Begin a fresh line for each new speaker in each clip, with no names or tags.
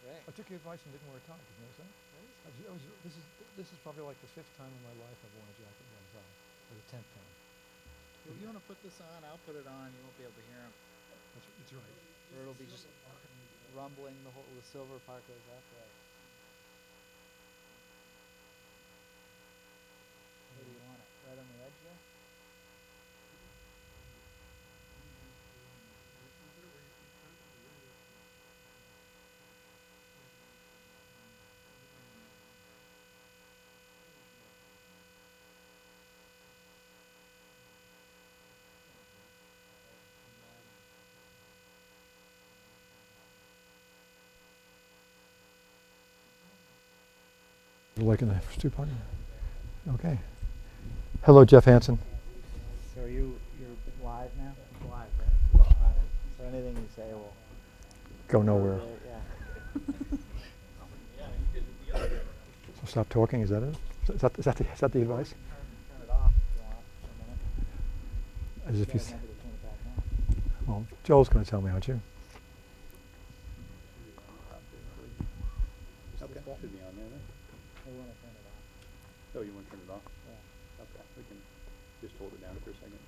Right.
I took your advice and didn't wear a tie. Did you notice that? This is probably like the 5th time in my life I've worn a jacket without a tie, or the 10th time.
If you want to put this on, I'll put it on. You won't be able to hear him.
It's right.
Or it'll be just rumbling the silver part goes up. Right. Where do you want it? Right on the edge there?
Like in the stew pot. Okay. Hello, Jeff Hansen.
So you're live now? Live, right? So anything you say will
Go nowhere.
Yeah.
So stop talking. Is that it? Is that the advice?
Turn it off if you want for a minute.
As if you.
Remember to turn it back on.
Well, Joel's going to tell me, aren't you?
Okay, should be on there then.
We want to turn it off.
Oh, you want to turn it off?
Yeah.
Okay, we can just hold it down for a second.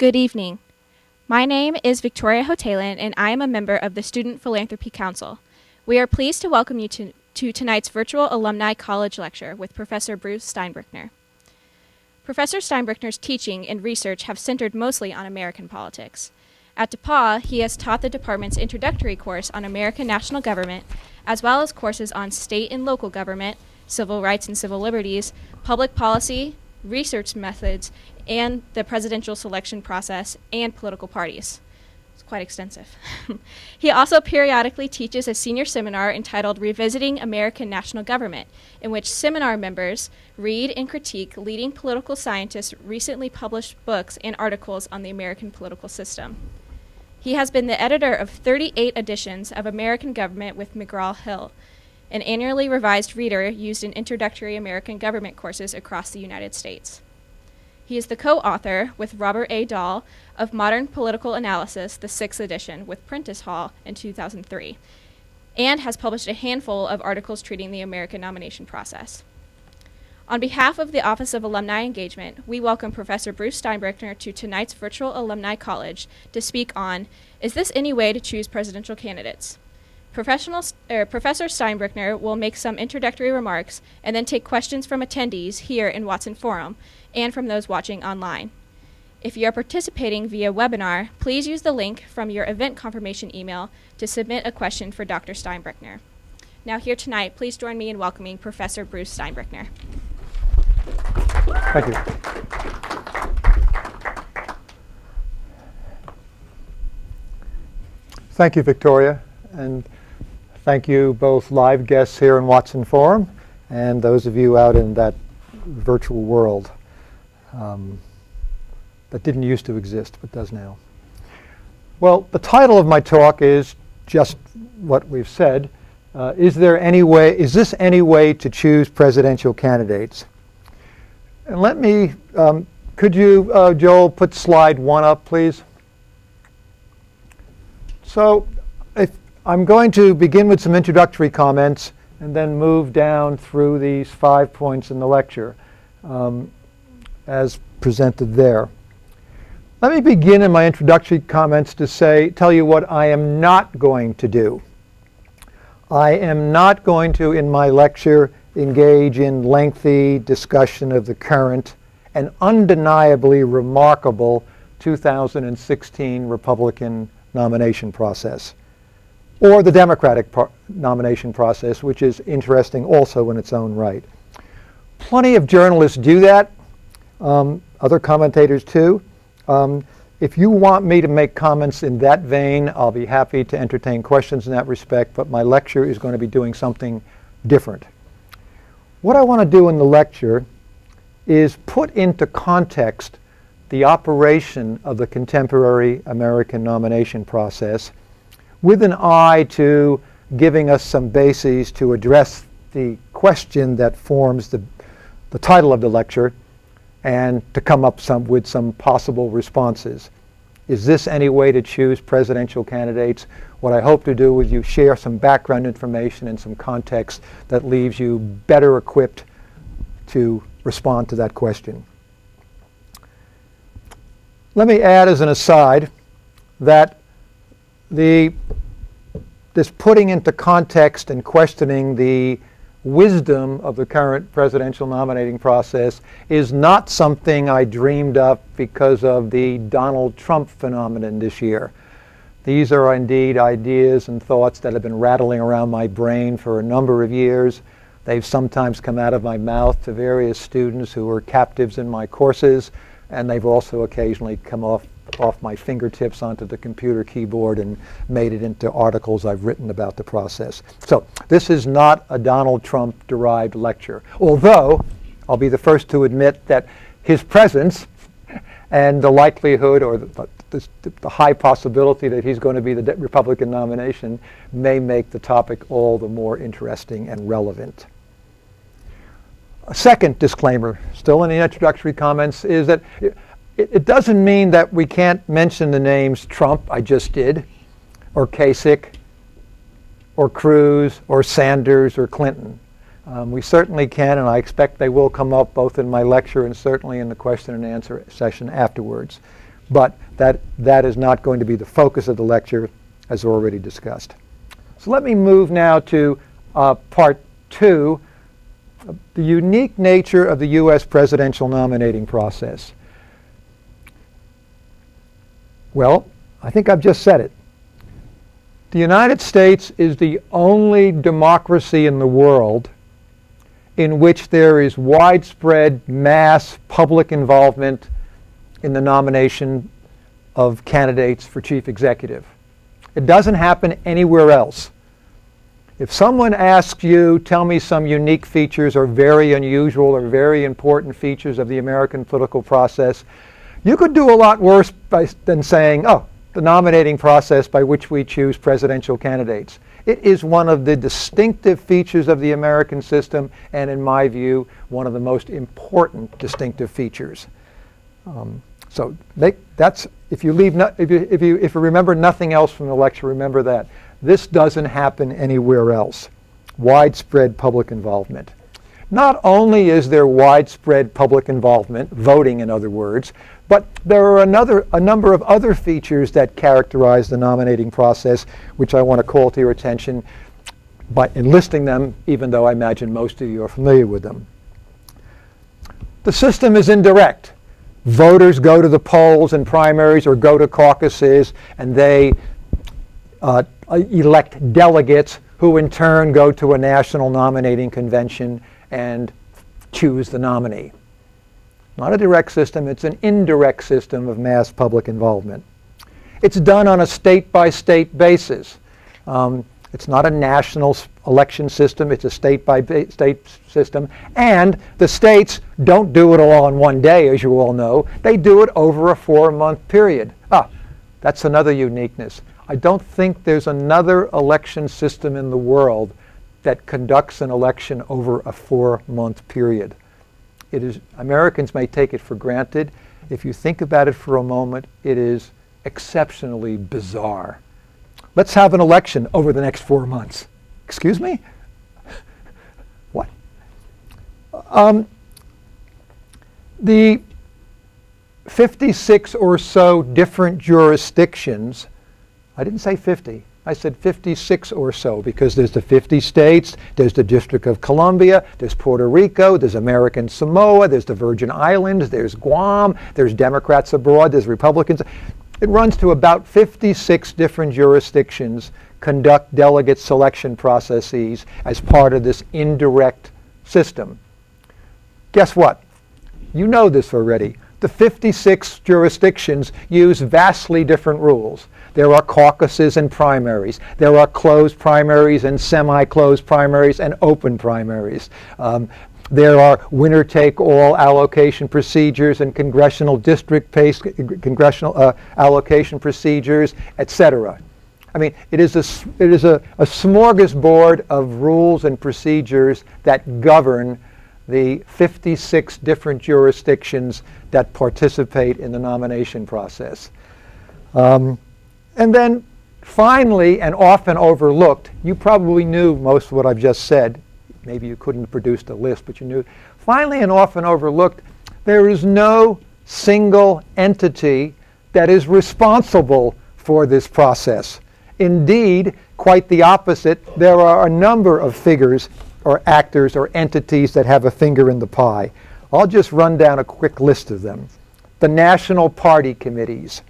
Good evening. My name is Victoria Hotalan, and I am a member of the Student Philanthropy Council. We are pleased to welcome you to tonight's virtual Alumni College lecture with Professor Bruce Stinebrickner. Professor Stinebrickner's teaching and research have centered mostly on American politics. At DePauw, he has taught the department's introductory course on American national government, as well as courses on state and local government, civil rights and civil liberties, public policy, research methods, and the presidential selection process, and political parties. It's quite extensive. He also periodically teaches a senior seminar entitled Revisiting American National Government, in which seminar members read and critique leading political scientists' recently published books and articles on the American political system. He has been the editor of 38 editions of American Government with McGraw-Hill, an annually revised reader used in introductory American government courses across the United States. He is the co-author with Robert A. Dahl of Modern Political Analysis, the 6th edition, with Prentice Hall in 2003, and has published a handful of articles treating the American nomination process. On behalf of the Office of Alumni Engagement, we welcome Professor Bruce Stinebrickner to tonight's virtual Alumni College to speak on, Is this any way to choose presidential candidates? Professor Stinebrickner will make some introductory remarks and then take questions from attendees here in Watson Forum and from those watching online. If you are participating via webinar, please use the link from your event confirmation email to submit a question for Dr. Stinebrickner. Now here tonight, please join me in welcoming Professor Bruce Stinebrickner.
Thank you. Thank you, Victoria, and thank you both live guests here in Watson Forum and those of you out in that virtual world that didn't used to exist but does now. Well, the title of my talk is just what we've said. Is this any way to choose presidential candidates? And let me, could you, Joel, put slide 1 up, please? So I'm going to begin with some introductory comments and then move down through these 5 points in the lecture as presented there. Let me begin in my introductory comments to tell you what I am not going to do. I am not going to, in my lecture, engage in lengthy discussion of the current and undeniably remarkable 2016 Republican nomination process, or the Democratic nomination process, which is interesting also in its own right. Plenty of journalists do that, other commentators too. If you want me to make comments in that vein, I'll be happy to entertain questions in that respect, but my lecture is going to be doing something different. What I want to do in the lecture is put into context the operation of the contemporary American nomination process with an eye to giving us some bases to address the question that forms the title of the lecture and to come up with some possible responses. Is this any way to choose presidential candidates? What I hope to do is share some background information and some context that leaves you better equipped to respond to that question. Let me add as an aside that this putting into context and questioning the wisdom of the current presidential nominating process is not something I dreamed up because of the Donald Trump phenomenon this year. These are indeed ideas and thoughts that have been rattling around my brain for a number of years. They've sometimes come out of my mouth to various students who are captives in my courses, and they've also occasionally come off my fingertips onto the computer keyboard and made it into articles I've written about the process. So this is not a Donald Trump-derived lecture, although I'll be the first to admit that his presence and the likelihood or the high possibility that he's going to be the Republican nomination may make the topic all the more interesting and relevant. A second disclaimer, still in the introductory comments, is that it doesn't mean that we can't mention the names Trump, I just did, or Kasich, or Cruz, or Sanders, or Clinton. We certainly can, and I expect they will come up both in my lecture and certainly in the question and answer session afterwards. but that is not going to be the focus of the lecture, as already discussed. So let me move now to part 2, the unique nature of the U.S. presidential nominating process. Well, I think I've just said it. The United States is the only democracy in the world in which there is widespread mass public involvement in the nomination of candidates for chief executive. It doesn't happen anywhere else. If someone asks you, tell me some unique features or very unusual or very important features of the American political process, you could do a lot worse than saying, oh, the nominating process by which we choose presidential candidates. It is one of the distinctive features of the American system, and in my view, one of the most important distinctive features. So that's, if you remember nothing else from the lecture, remember that. This doesn't happen anywhere else. Widespread public involvement. Not only is there widespread public involvement, voting in other words, but there are a number of other features that characterize the nominating process, which I want to call to your attention by enlisting them, even though I imagine most of you are familiar with them. The system is indirect. Voters go to the polls in primaries or go to caucuses, and they elect delegates who in turn go to a national nominating convention and choose the nominee. Not a direct system, it's an indirect system of mass public involvement. It's done on a state-by-state basis. It's not a national election system, it's a state-by-state system. And the states don't do it all in one day, as you all know. They do it over a 4-month period. That's another uniqueness. I don't think there's another election system in the world that conducts an election over a 4-month period. Americans may take it for granted. If you think about it for a moment, it is exceptionally bizarre. Let's have an election over the next 4 months. Excuse me? What? The 56 or so different jurisdictions, I didn't say 50, I said 56 or so, because there's the 50 states, there's the District of Columbia, there's Puerto Rico, there's American Samoa, there's the Virgin Islands, there's Guam, there's Democrats abroad, there's Republicans. It runs to about 56 different jurisdictions conduct delegate selection processes as part of this indirect system. Guess what? You know this already. The 56 jurisdictions use vastly different rules. There are caucuses and primaries. There are closed primaries and semi-closed primaries and open primaries. There are winner-take-all allocation procedures and congressional district-based congressional allocation procedures, etc. I mean, it is a smorgasbord of rules and procedures that govern the 56 different jurisdictions that participate in the nomination process. And then finally, and often overlooked, you probably knew most of what I've just said. Maybe you couldn't produce the list, but you knew. Finally, and often overlooked, there is no single entity that is responsible for this process. Indeed, quite the opposite, there are a number of figures or actors or entities that have a finger in the pie. I'll just run down a quick list of them. The national party committees,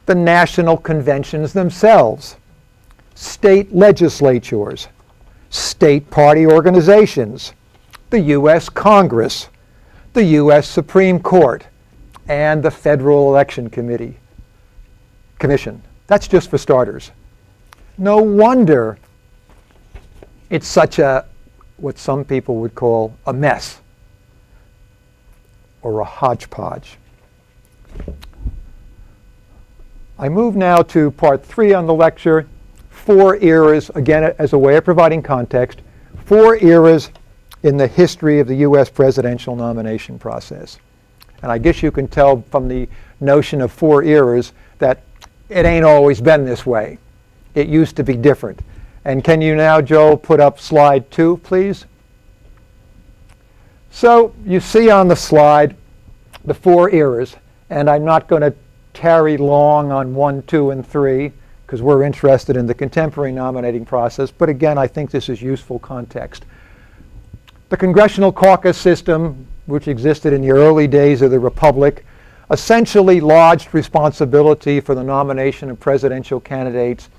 the national conventions themselves, state legislatures, state party organizations, the U.S. Congress, the U.S. Supreme Court, and the Federal Election Commission. That's just for starters. No wonder it's such a, what some people would call a mess or a hodgepodge. I move now to part 3 on the lecture, 4 eras, again as a way of providing context, 4 eras in the history of the U.S. presidential nomination process. And I guess you can tell from the notion of 4 eras that it ain't always been this way. It used to be different. And can you now, Joe, put up slide 2, please? So you see on the slide the 4 eras. And I'm not going to tarry long on 1, 2, and 3 because we're interested in the contemporary nominating process. But again, I think this is useful context. The Congressional Caucus system, which existed in the early days of the Republic, essentially lodged responsibility for the nomination of presidential candidates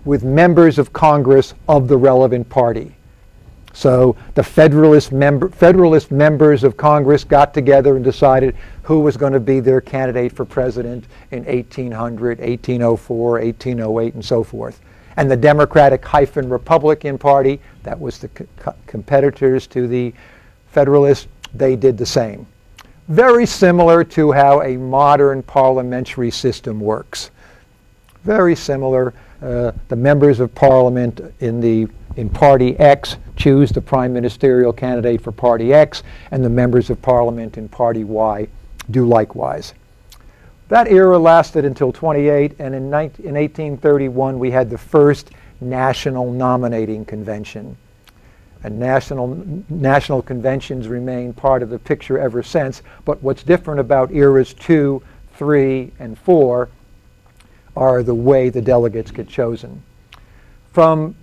with members of Congress of the relevant party. So the Federalist members of Congress got together and decided who was going to be their candidate for president in 1800, 1804, 1808, and so forth. And the Democratic-Republican Party, that was the competitors to the Federalists, they did the same. Very similar to how a modern parliamentary system works. Very similar. The members of Parliament in Party X choose the prime ministerial candidate for Party X, and the members of Parliament in Party Y do likewise. That era lasted until 28, and in 1831 we had the first national nominating convention. And national conventions remain part of the picture ever since, but what's different about eras 2, 3, and 4 are the way the delegates get chosen. From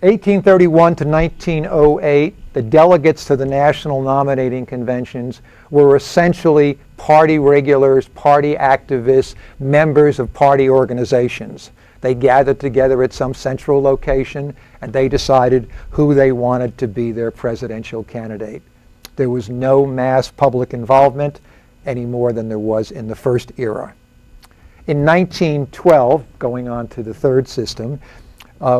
1831 to 1908, the delegates to the national nominating conventions were essentially party regulars, party activists, members of party organizations. They gathered together at some central location and they decided who they wanted to be their presidential candidate. There was no mass public involvement any more than there was in the first era. In 1912, going on to the third system,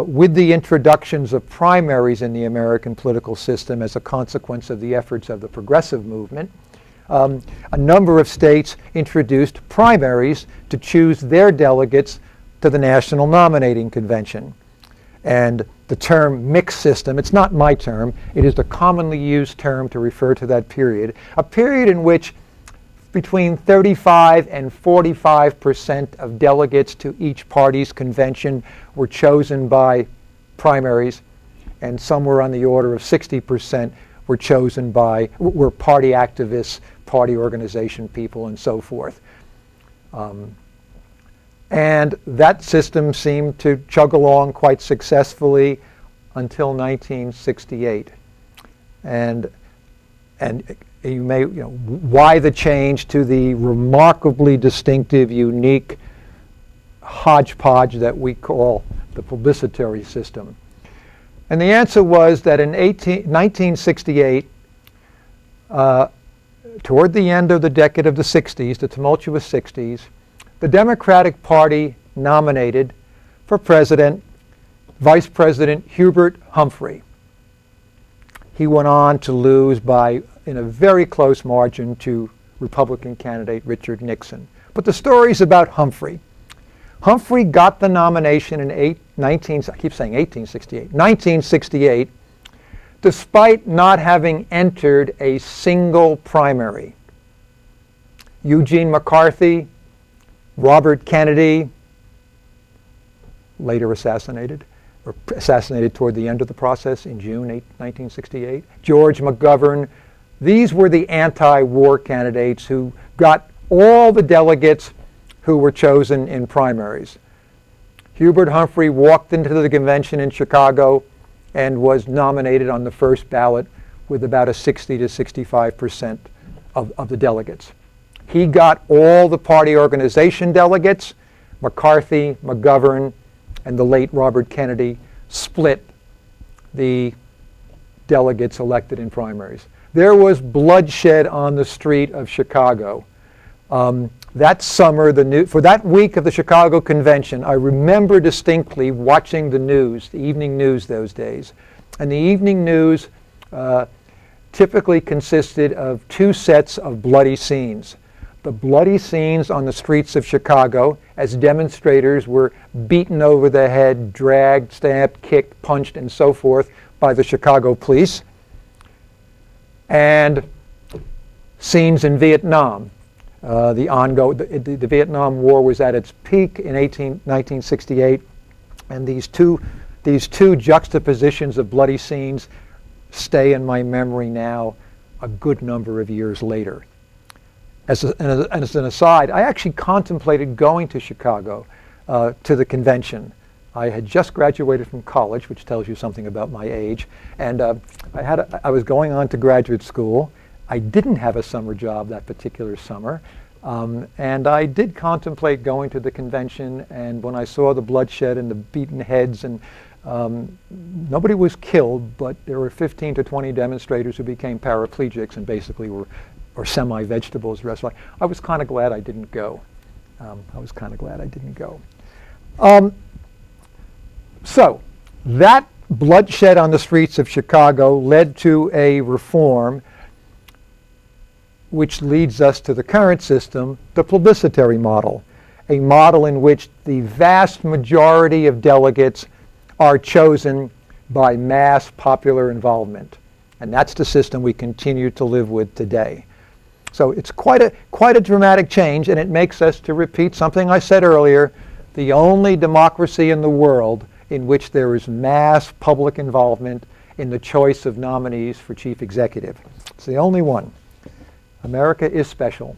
with the introductions of primaries in the American political system as a consequence of the efforts of the progressive movement, a number of states introduced primaries to choose their delegates to the National Nominating Convention. And the term mixed system, it's not my term, it is the commonly used term to refer to that period, a period in which between 35 and 45% of delegates to each party's convention were chosen by primaries, and somewhere on the order of 60% were chosen by, were party activists, party organization people, and so forth. And that system seemed to chug along quite successfully until 1968. And you may, why the change to the remarkably distinctive, unique hodgepodge that we call the publicitary system? And the answer was that in 1968, toward the end of the decade of the 60s, the tumultuous 60s, the Democratic Party nominated for president Vice President Hubert Humphrey. He went on to lose in a very close margin to Republican candidate Richard Nixon. But the story's about Humphrey. Humphrey got the nomination in 1968, despite not having entered a single primary. Eugene McCarthy, Robert Kennedy, later assassinated toward the end of the process in June 1968, George McGovern. These were the anti-war candidates who got all the delegates who were chosen in primaries. Hubert Humphrey walked into the convention in Chicago and was nominated on the first ballot with about a 60 to 65% of the delegates. He got all the party organization delegates. McCarthy, McGovern, and the late Robert Kennedy split the delegates elected in primaries. There was bloodshed on the street of Chicago. That summer, for that week of the Chicago Convention, I remember distinctly watching the news, the evening news those days. And the evening news typically consisted of two sets of bloody scenes. The bloody scenes on the streets of Chicago as demonstrators were beaten over the head, dragged, stabbed, kicked, punched, and so forth by the Chicago police. And scenes in Vietnam. The Vietnam War was at its peak in 1968, and these two juxtapositions of bloody scenes stay in my memory now a good number of years later. as an aside, I actually contemplated going to Chicago to the convention. I had just graduated from college, which tells you something about my age, and I was going on to graduate school. I didn't have a summer job that particular summer, and I did contemplate going to the convention, and when I saw the bloodshed and the beaten heads, and nobody was killed, but there were 15 to 20 demonstrators who became paraplegics and basically were semi-vegetables the rest of life. I was kind of glad I didn't go. So that bloodshed on the streets of Chicago led to a reform which leads us to the current system, the plebiscitary model, a model in which the vast majority of delegates are chosen by mass popular involvement. And that's the system we continue to live with today. So it's quite a dramatic change, and it makes us, to repeat something I said earlier, the only democracy in the world in which there is mass public involvement in the choice of nominees for chief executive. It's the only one. America is special.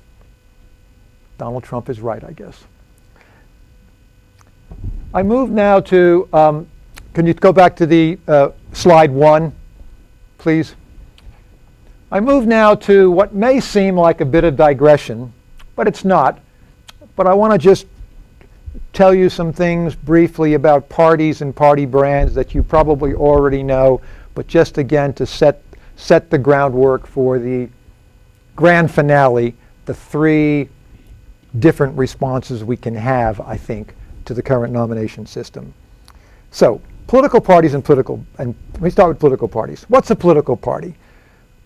Donald Trump is right, I guess. I move now to, can you go back to the slide 1, please? I move now to what may seem like a bit of digression, but it's not. But I want to just tell you some things briefly about parties and party brands that you probably already know, but just again to set the groundwork for the grand finale, the 3 different responses we can have, I think, to the current nomination system. So, political parties and let me start with political parties. What's a political party?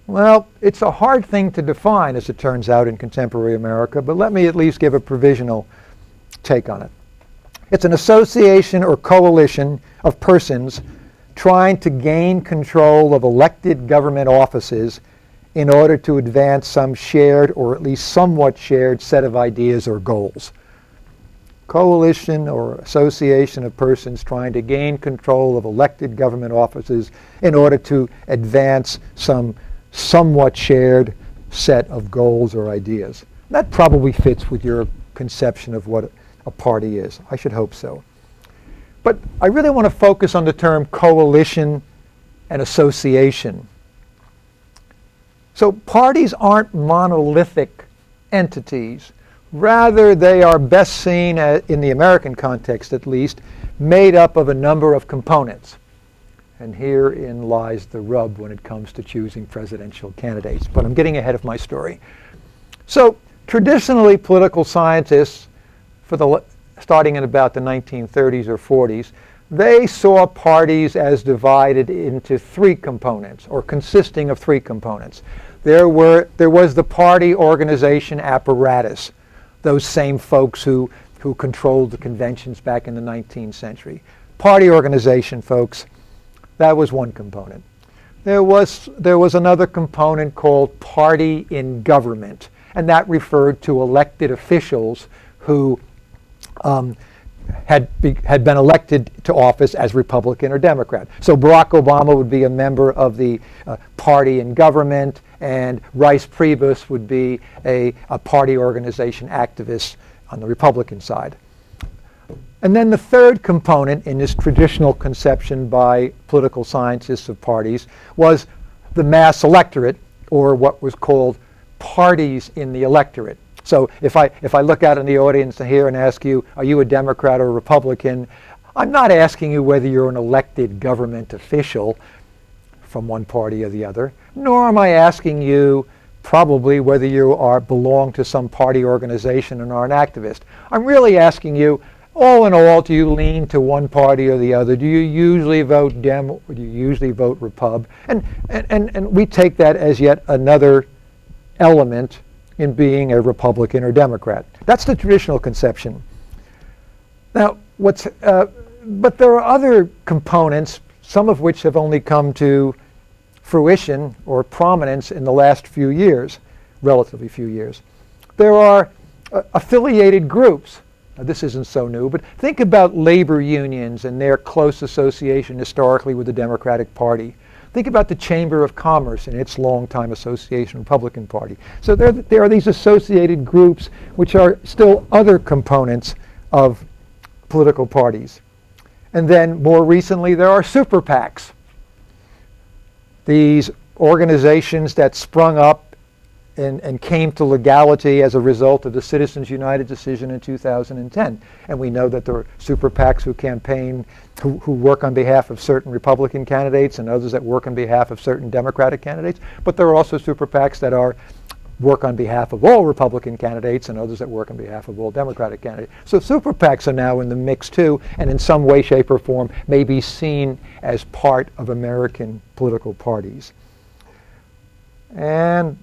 Well, it's a hard thing to define, as it turns out, in contemporary America, but let me at least give a provisional take on it. It's an association or coalition of persons trying to gain control of elected government offices in order to advance some shared or at least somewhat shared set of ideas or goals. Coalition or association of persons trying to gain control of elected government offices in order to advance some somewhat shared set of goals or ideas. That probably fits with your conception of what a party is. I should hope so. But I really want to focus on the term coalition and association. So parties aren't monolithic entities. Rather, they are best seen, in the American context at least, made up of a number of components. And herein lies the rub when it comes to choosing presidential candidates. But I'm getting ahead of my story. So traditionally, political scientists, starting in about the 1930s or 40s, they saw parties as divided into 3 components, or consisting of 3 components. There was the party organization apparatus, those same folks who controlled the conventions back in the 19th century. Party organization, folks, that was one component. There was another component called party in government, and that referred to elected officials who had been elected to office as Republican or Democrat. So Barack Obama would be a member of the party in government, and Rice Priebus would be a party organization activist on the Republican side. And then the third component in this traditional conception by political scientists of parties was the mass electorate, or what was called parties in the electorate. So if I look out in the audience here and ask you, are you a Democrat or a Republican? I'm not asking you whether you're an elected government official from one party or the other, nor am I asking you probably whether you belong to some party organization and are an activist. I'm really asking you, all in all, do you lean to one party or the other? Do you usually vote Dem or do you usually vote Repub? And we take that as yet another element in being a Republican or Democrat. That's the traditional conception. Now, but there are other components, some of which have only come to fruition or prominence in the last few years, relatively few years. There are affiliated groups. Now, this isn't so new, but think about labor unions and their close association historically with the Democratic Party. Think about the Chamber of Commerce and its longtime association Republican Party. So there are these associated groups which are still other components of political parties. And then more recently there are super PACs. These organizations that sprung up and came to legality as a result of the Citizens United decision in 2010. And we know that there are super PACs who campaign, who work on behalf of certain Republican candidates and others that work on behalf of certain Democratic candidates. But there are also super PACs that work on behalf of all Republican candidates and others that work on behalf of all Democratic candidates. So super PACs are now in the mix too, and in some way, shape, or form may be seen as part of American political parties. And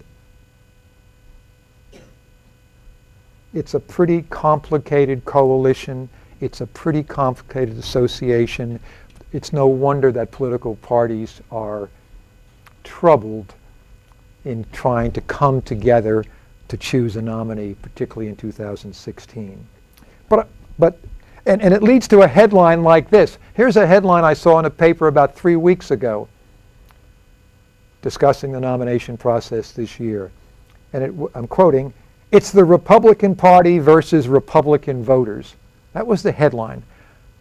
it's a pretty complicated coalition. It's a pretty complicated association. It's no wonder that political parties are troubled in trying to come together choose a nominee, particularly in 2016. And it leads to a headline like this. Here's a headline I saw in a paper about 3 weeks ago discussing the nomination process this year. And I'm quoting, "It's the Republican Party versus Republican voters." That was the headline.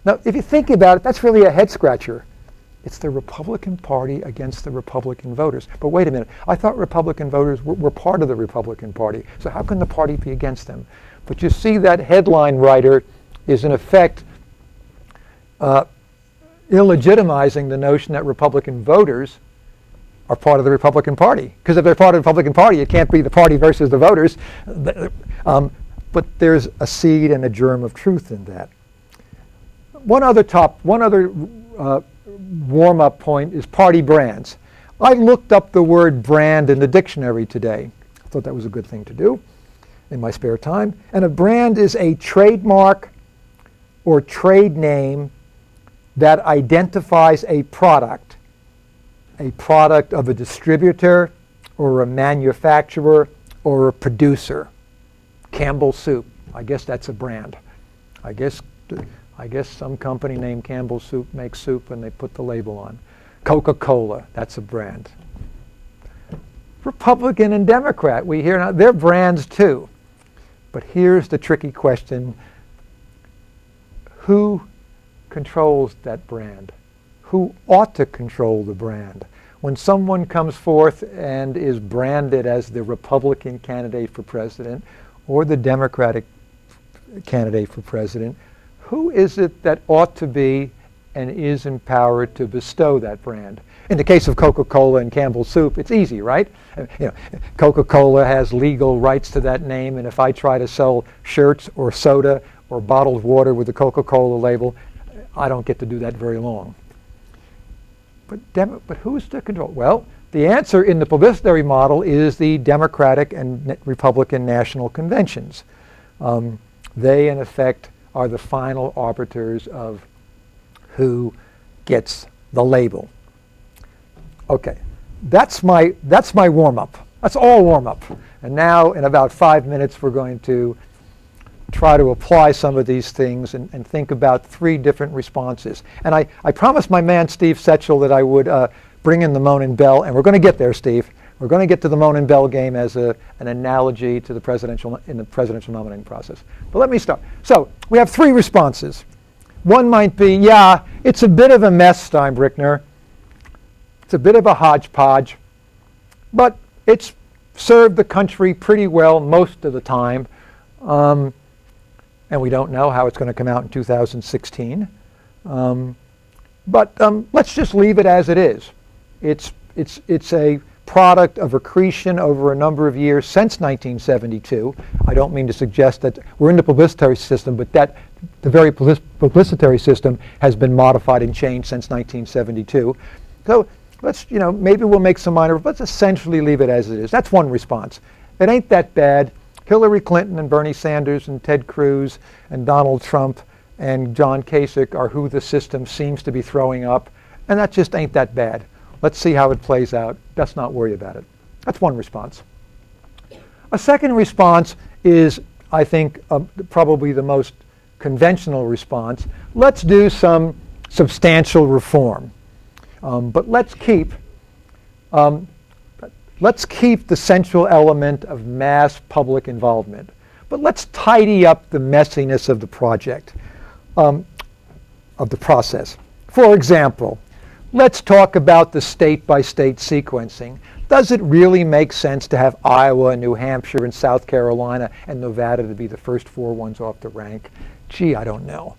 Now, if you think about it, that's really a head scratcher. It's the Republican Party against the Republican voters. But wait a minute, I thought Republican voters were part of the Republican Party. So how can the party be against them? But you see that headline writer is in effect illegitimizing the notion that Republican voters are part of the Republican Party. Because if they're part of the Republican Party, it can't be the party versus the voters. But there's a seed and a germ of truth in that. One other warm-up point is party brands. I looked up the word brand in the dictionary today. I thought that was a good thing to do in my spare time. And a brand is a trademark or trade name that identifies a product of a distributor or a manufacturer or a producer. Campbell Soup, I guess that's a brand. I guess some company named Campbell Soup makes soup and they put the label on. Coca-Cola, that's a brand. Republican and Democrat, we hear now, they're brands too. But here's the tricky question. Who controls that brand? Who ought to control the brand? When someone comes forth and is branded as the Republican candidate for president or the Democratic candidate for president, who is it that ought to be and is empowered to bestow that brand? In the case of Coca-Cola and Campbell Soup, it's easy, right? Coca-Cola has legal rights to that name, and if I try to sell shirts or soda or bottled water with the Coca-Cola label, I don't get to do that very long. But who's to control? Well, the answer in the publicitary model is the Democratic and Republican national conventions. They, in effect, are the final arbiters of who gets the label. Okay, that's my warm-up. That's all warm-up. And now, in about 5 minutes, we're going to try to apply some of these things and think about 3 different responses. And I promised my man Steve Setchell that I would bring in the Moan and Bell, and we're going to get there, Steve. We're going to get to the Moan and Bell game as an analogy to the presidential nominating process. But let me start. So we have 3 responses. One might be, yeah, it's a bit of a mess, Stinebrickner. It's a bit of a hodgepodge, but it's served the country pretty well most of the time. And we don't know how it's going to come out in 2016. But let's just leave it as it is. It's a product of accretion over a number of years since 1972. I don't mean to suggest that we're in the publicitary system, but that the very publicitary system has been modified and changed since 1972. So let's, maybe we'll make some minor, but let's essentially leave it as it is. That's one response. It ain't that bad. Hillary Clinton and Bernie Sanders and Ted Cruz and Donald Trump and John Kasich are who the system seems to be throwing up, and that just ain't that bad. Let's see how it plays out. Let's not worry about it. That's one response. A second response is, I think, probably the most conventional response. Let's do some substantial reform, but let's keep Let's keep the central element of mass public involvement, but let's tidy up the messiness of the project, of the process. For example, let's talk about the state-by-state sequencing. Does it really make sense to have Iowa, New Hampshire, and South Carolina and Nevada to be the first 4 ones off the rank? Gee, I don't know.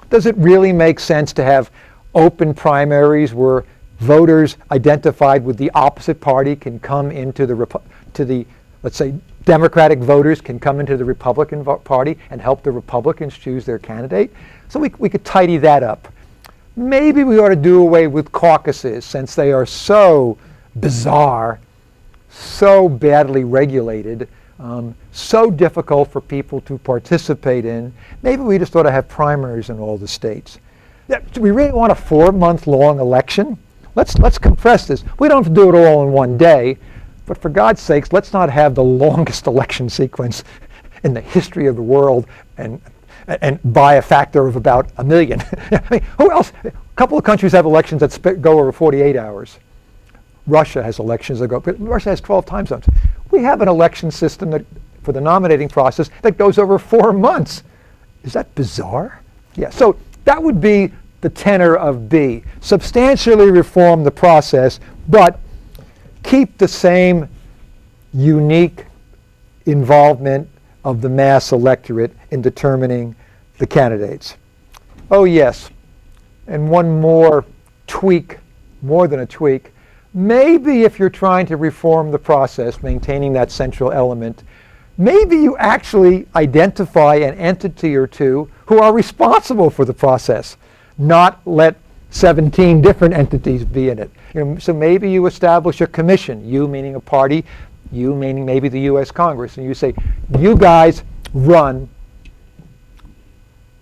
Does it really make sense to have open primaries where voters identified with the opposite party can come into let's say, Democratic voters can come into the Republican Party and help the Republicans choose their candidate? So we could tidy that up. Maybe we ought to do away with caucuses since they are so bizarre, so badly regulated, so difficult for people to participate in. Maybe we just ought to have primaries in all the states. Do we really want a 4-month-long election? Let's compress this. We don't have to do it all in one day, but for God's sakes, let's not have the longest election sequence in the history of the world and by a factor of about 1 million. I mean, who else? A couple of countries have elections that go over 48 hours. Russia has elections that go, but Russia has 12 time zones. We have an election system that, for the nominating process, that goes over 4 months. Is that bizarre? Yeah, so that would be the tenor of B. Substantially reform the process, but keep the same unique involvement of the mass electorate in determining the candidates. Oh yes, and one more tweak, more than a tweak. Maybe if you're trying to reform the process, maintaining that central element, maybe you actually identify an entity or two who are responsible for the process, not let 17 different entities be in it. So maybe you establish a commission, you meaning a party, you meaning maybe the U.S. Congress, and you say, you guys run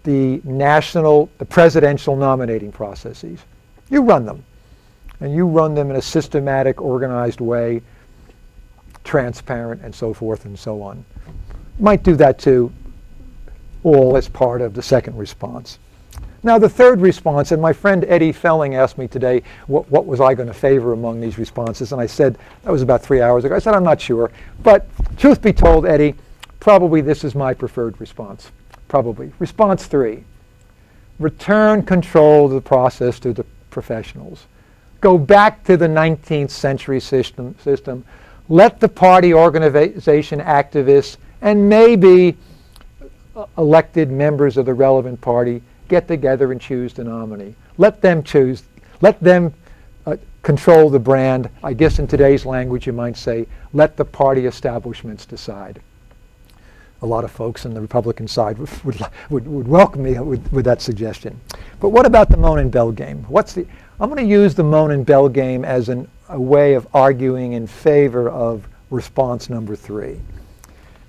the presidential nominating processes. You run them. And you run them in a systematic, organized way, transparent, and so forth and so on. Might do that too, all as part of the second response. Now the third response, and my friend Eddie Felling asked me today what was I going to favor among these responses, and I said, that was about 3 hours ago, I said I'm not sure, but truth be told, Eddie, probably this is my preferred response, probably. Response 3, return control of the process to the professionals. Go back to the 19th century system, let the party organization activists and maybe elected members of the relevant party get together and choose the nominee. Let them choose. Let them control the brand. I guess in today's language you might say, let the party establishments decide. A lot of folks on the Republican side would welcome me with that suggestion. But what about the Moan and Bell game? I'm going to use the Moan and Bell game as a way of arguing in favor of response number 3.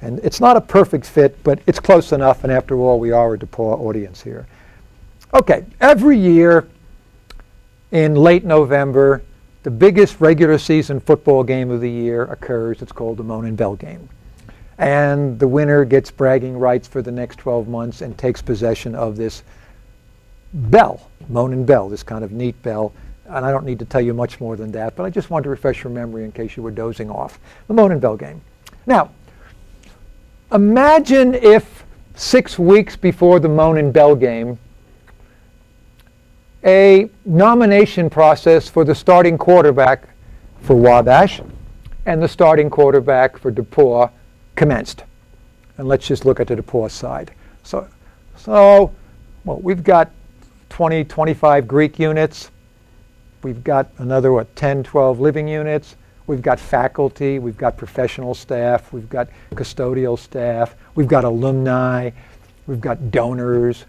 And it's not a perfect fit, but it's close enough, and after all, we are a DePaul audience here. Okay, every year in late November, the biggest regular season football game of the year occurs. It's called the Moan and Bell game. And the winner gets bragging rights for the next 12 months and takes possession of this bell, Moan and Bell, this kind of neat bell. And I don't need to tell you much more than that, but I just want to refresh your memory in case you were dozing off. The Moan and Bell game. Now, imagine if 6 weeks before the Moan and Bell game, a nomination process for the starting quarterback for Wabash and the starting quarterback for DePaul commenced. And let's just look at the DePaul side. So well, we've got 20, 25 Greek units. We've got another, 10, 12 living units. We've got faculty. We've got professional staff. We've got custodial staff. We've got alumni. We've got donors.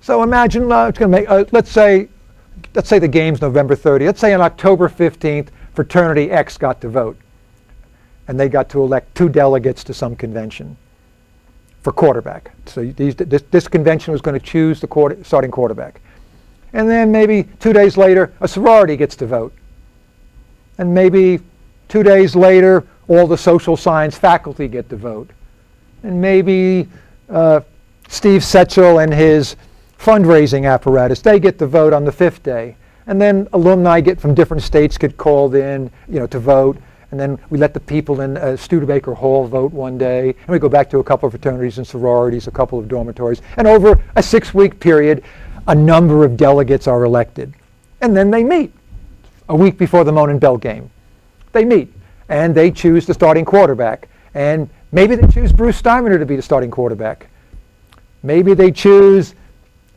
So imagine, it's going to make, let's say the game's November 30th. Let's say on October 15th, fraternity X got to vote. And they got to elect 2 delegates to some convention for quarterback. So this convention was going to choose the starting quarterback. And then maybe 2 days later, a sorority gets to vote. And maybe 2 days later, all the social science faculty get to vote. And maybe Steve Setchell and his fundraising apparatus, they get to vote on the 5th day. And then alumni from different states get called in, to vote. And then we let the people in Studebaker Hall vote one day. And we go back to a couple of fraternities and sororities, a couple of dormitories. And over a 6-week period, a number of delegates are elected. And then they meet a week before the Monin Bell game. They meet, and they choose the starting quarterback. And maybe they choose Bruce Steinbrenner to be the starting quarterback. Maybe they choose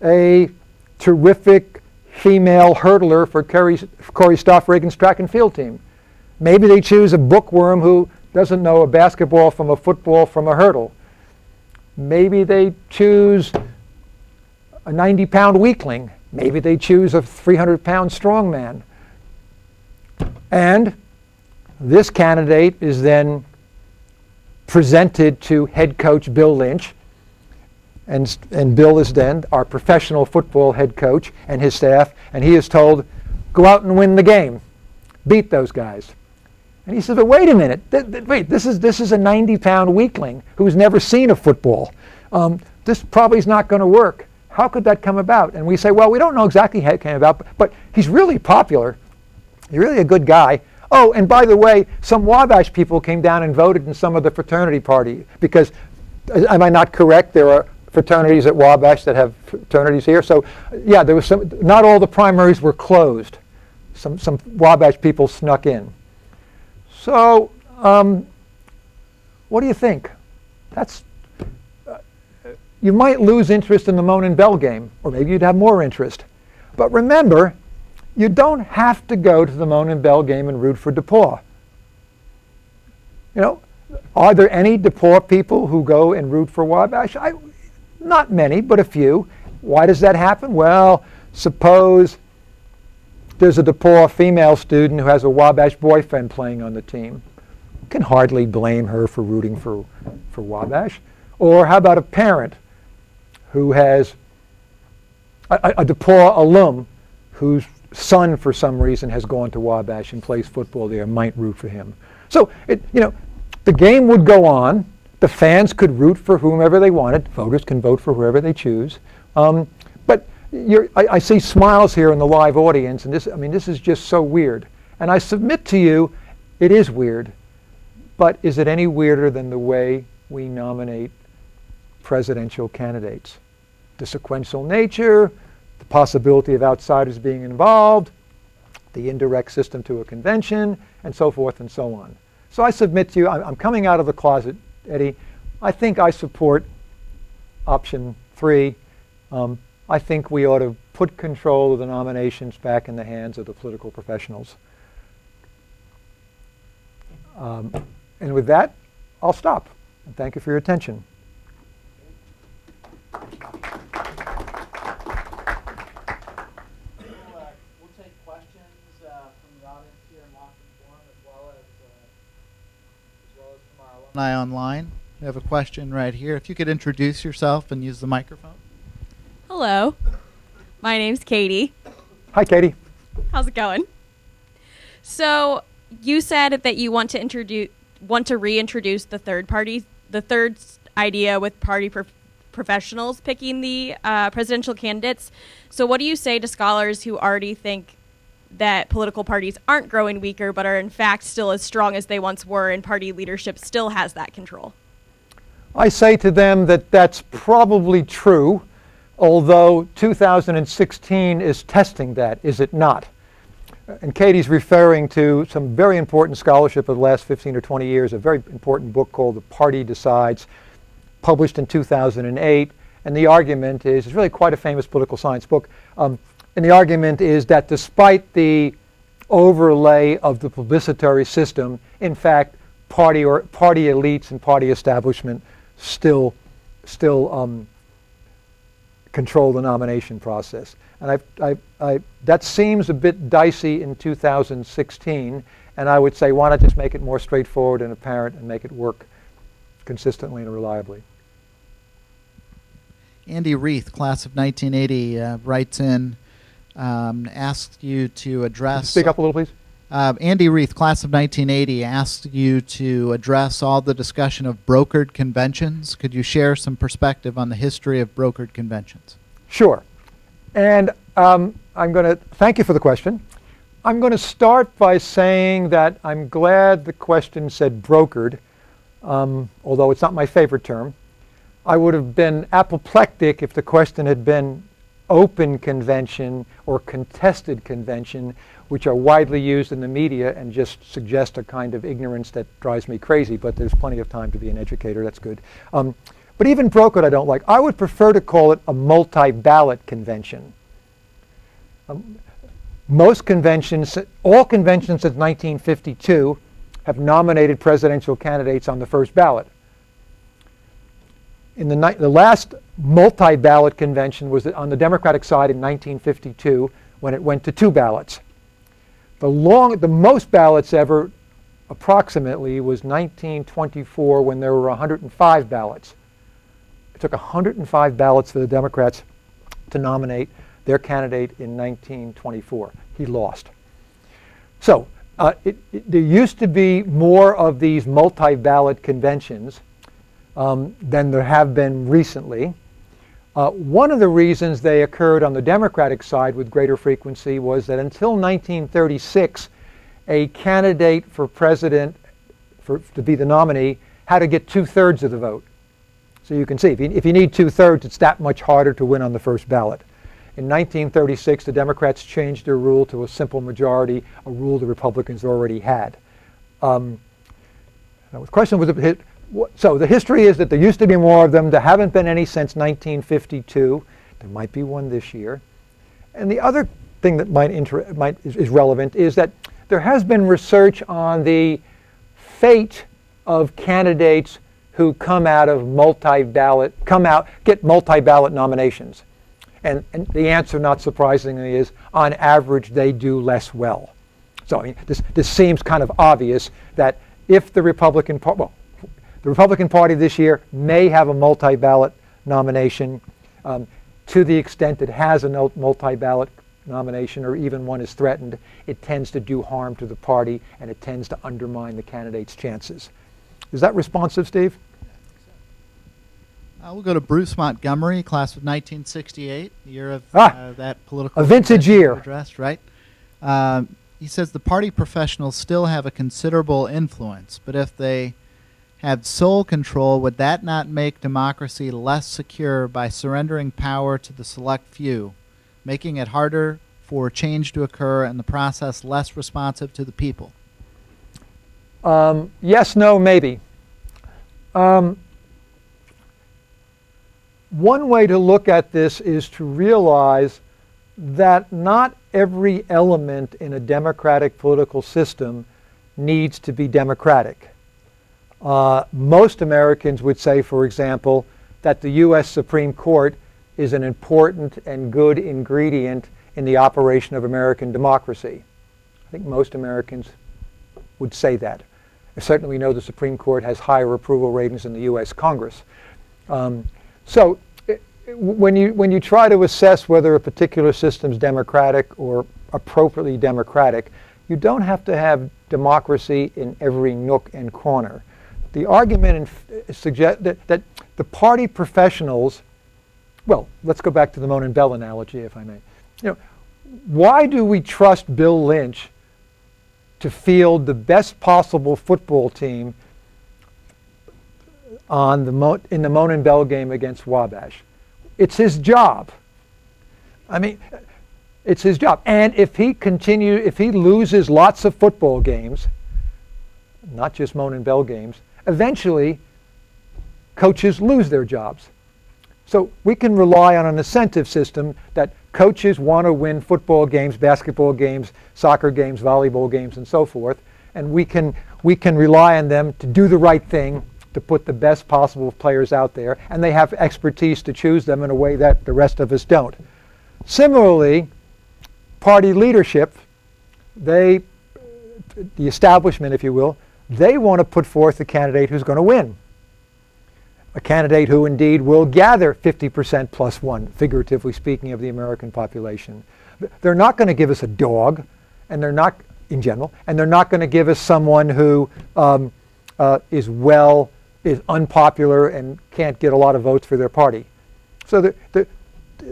a terrific female hurdler for Corey Stoff-Reagan's track and field team. Maybe they choose a bookworm who doesn't know a basketball from a football from a hurdle. Maybe they choose a 90-pound weakling. Maybe they choose a 300-pound strongman. And this candidate is then presented to head coach Bill Lynch. And Bill is then our professional football head coach and his staff. And he is told, go out and win the game. Beat those guys. And he says, but wait a minute. Wait, this is a 90-pound weakling who's never seen a football. This probably is not going to work. How could that come about? And we say, well, we don't know exactly how it came about, but he's really popular. He's really a good guy. Oh, and by the way, some Wabash people came down and voted in some of the fraternity party because, am I not correct? There are fraternities at Wabash that have fraternities here. So, yeah, there was some. Not all the primaries were closed. Some Wabash people snuck in. So, what do you think? You might lose interest in the Monin Bell game, or maybe you'd have more interest. But remember, you don't have to go to the Monin Bell game and root for DePaul. Are there any DePaul people who go and root for Wabash? Not many, but a few. Why does that happen? Well, suppose there's a DePaul female student who has a Wabash boyfriend playing on the team. You can hardly blame her for rooting for Wabash. Or how about a parent who has a DePaul alum whose son, for some reason, has gone to Wabash and plays football there, might root for him. So, the game would go on. The fans could root for whomever they wanted. Voters can vote for whoever they choose. But I see smiles here in the live audience, and this is just so weird. And I submit to you, it is weird. But is it any weirder than the way we nominate presidential candidates? The sequential nature, the possibility of outsiders being involved, the indirect system to a convention, and so forth and so on. So I submit to you, I'm coming out of the closet, Eddie. I think I support option 3. I think we ought to put control of the nominations back in the hands of the political professionals. And with that, I'll stop. And thank you for your attention.
We'll take questions from the audience here in Washington Forum as well as from our alumni online. We have a question right here. If you could introduce yourself and use the microphone.
Hello, my name's Katie.
Hi, Katie.
How's it going? So you said that you want to reintroduce the third idea with party professionals picking the presidential candidates. So what do you say to scholars who already think that political parties aren't growing weaker, but are in fact still as strong as they once were, and party leadership still has that control?
I say to them that that's probably true, although 2016 is testing that, is it not? And Katie's referring to some very important scholarship of the last 15 or 20 years, a very important book called The Party Decides, published in 2008. And the argument is, it's really quite a famous political science book, and the argument is that despite the overlay of the publicitary system, in fact, party elites and party establishment still control the nomination process. And that seems a bit dicey in 2016, and I would say, why not just make it more straightforward and apparent and make it work consistently and reliably?
Andy Reith, class of 1980, writes in, asked you to address...
Speak up a little, please.
Andy Reith, class of 1980, asked you to address all the discussion of brokered conventions. Could you share some perspective on the history of brokered conventions?
Sure. And I'm going to thank you for the question. I'm going to start by saying that I'm glad the question said brokered, although it's not my favorite term. I would have been apoplectic if the question had been open convention or contested convention, which are widely used in the media and just suggest a kind of ignorance that drives me crazy, but there's plenty of time to be an educator. That's good. But even brokered I don't like. I would prefer to call it a multi-ballot convention. Most conventions, all conventions since 1952 have nominated presidential candidates on the first ballot. In the last multi-ballot convention was on the Democratic side in 1952 when it went to 2 ballots. The most ballots ever, approximately, was 1924 when there were 105 ballots. It took 105 ballots for the Democrats to nominate their candidate in 1924. He lost. So there used to be more of these multi-ballot conventions than there have been recently. One of the reasons they occurred on the Democratic side with greater frequency was that until 1936, a candidate for president to be the nominee had to get 2/3 of the vote. So you can see, if you need 2/3, it's that much harder to win on the first ballot. In 1936, the Democrats changed their rule to a simple majority, a rule the Republicans already had. Now the question was, so the history is that there used to be more of them. There haven't been any since 1952. There might be one this year. And the other thing that is relevant is that there has been research on the fate of candidates who come out of get multi-ballot nominations. And the answer, not surprisingly, is on average they do less well. So I mean, this seems kind of obvious that if the Republican Party this year may have a multi-ballot nomination. To the extent it has a multi-ballot nomination or even one is threatened, it tends to do harm to the party and it tends to undermine the candidate's chances. Is that responsive, Steve?
We'll go to Bruce Montgomery, class of 1968, the year of that political...
A vintage year.
Address, right? He says the party professionals still have a considerable influence, but if they have sole control, would that not make democracy less secure by surrendering power to the select few, making it harder for change to occur and the process less responsive to the people?
Yes, no, maybe. One way to look at this is to realize that not every element in a democratic political system needs to be democratic. Most Americans would say, for example, that the U.S. Supreme Court is an important and good ingredient in the operation of American democracy. I think most Americans would say that. Certainly we know the Supreme Court has higher approval ratings than the U.S. Congress. So when you try to assess whether a particular system is democratic or appropriately democratic, you don't have to have democracy in every nook and corner. The argument suggests that the party professionals, well, let's go back to the Monin Bell analogy, if I may. Why do we trust Bill Lynch to field the best possible football team in the Monin Bell game against Wabash? It's his job. I mean, it's his job. And if he loses lots of football games, not just Monin Bell games, eventually coaches lose their jobs. So we can rely on an incentive system that coaches want to win football games, basketball games, soccer games, volleyball games, and so forth. And we can rely on them to do the right thing, to put the best possible players out there, and they have expertise to choose them in a way that the rest of us don't. Similarly, party leadership, the establishment, if you will, they want to put forth a candidate who's going to win. A candidate who indeed will gather 50% plus one, figuratively speaking, of the American population. They're not going to give us a dog, and they're not, in general, and they're not going to give us someone who is unpopular and can't get a lot of votes for their party. So the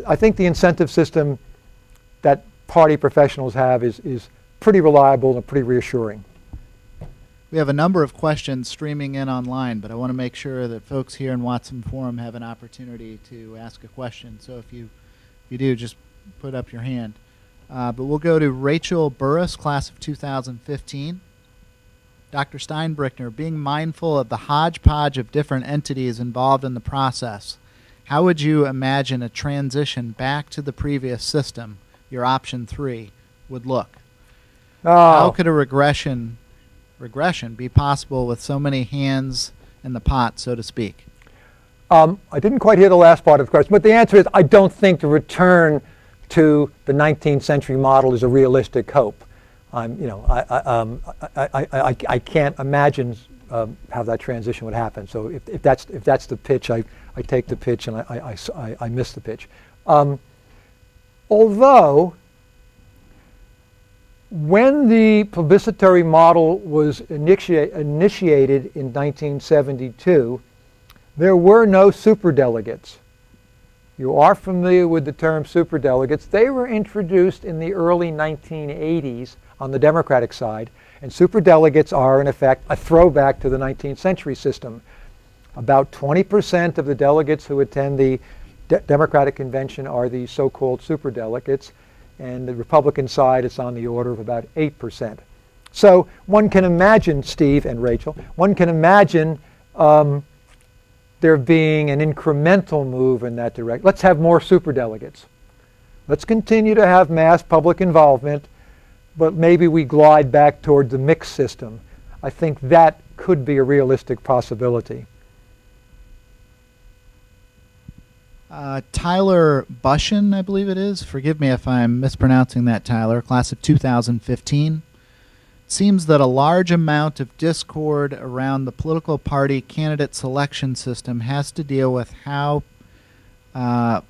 I think the incentive system that party professionals have is pretty reliable and pretty reassuring.
We have a number of questions streaming in online, but I want to make sure that folks here in Watson Forum have an opportunity to ask a question. So if you do, just put up your hand. But we'll go to Rachel Burris, class of 2015. Dr. Stinebrickner, being mindful of the hodgepodge of different entities involved in the process, how would you imagine a transition back to the previous system, your option 3, would look? How could a regression be possible with so many hands in the pot, so to speak?
I didn't quite hear the last part of the question, but the answer is I don't think the return to the 19th century model is a realistic hope. I can't imagine how that transition would happen. So if that's the pitch, I take the pitch and I miss the pitch. Although, when the plebiscitary model was initiated in 1972, there were no superdelegates. You are familiar with the term superdelegates. They were introduced in the early 1980s on the Democratic side, and superdelegates are, in effect, a throwback to the 19th century system. About 20% of the delegates who attend the Democratic convention are the so-called superdelegates, and the Republican side is on the order of about 8%. So one can imagine, Steve and Rachel, one can imagine there being an incremental move in that direction. Let's have more superdelegates. Let's continue to have mass public involvement, but maybe we glide back toward the mixed system. I think that could be a realistic possibility.
Tyler Bushin, I believe it is. Forgive me if I'm mispronouncing that, Tyler. Class of 2015. It seems that a large amount of discord around the political party candidate selection system has to deal with how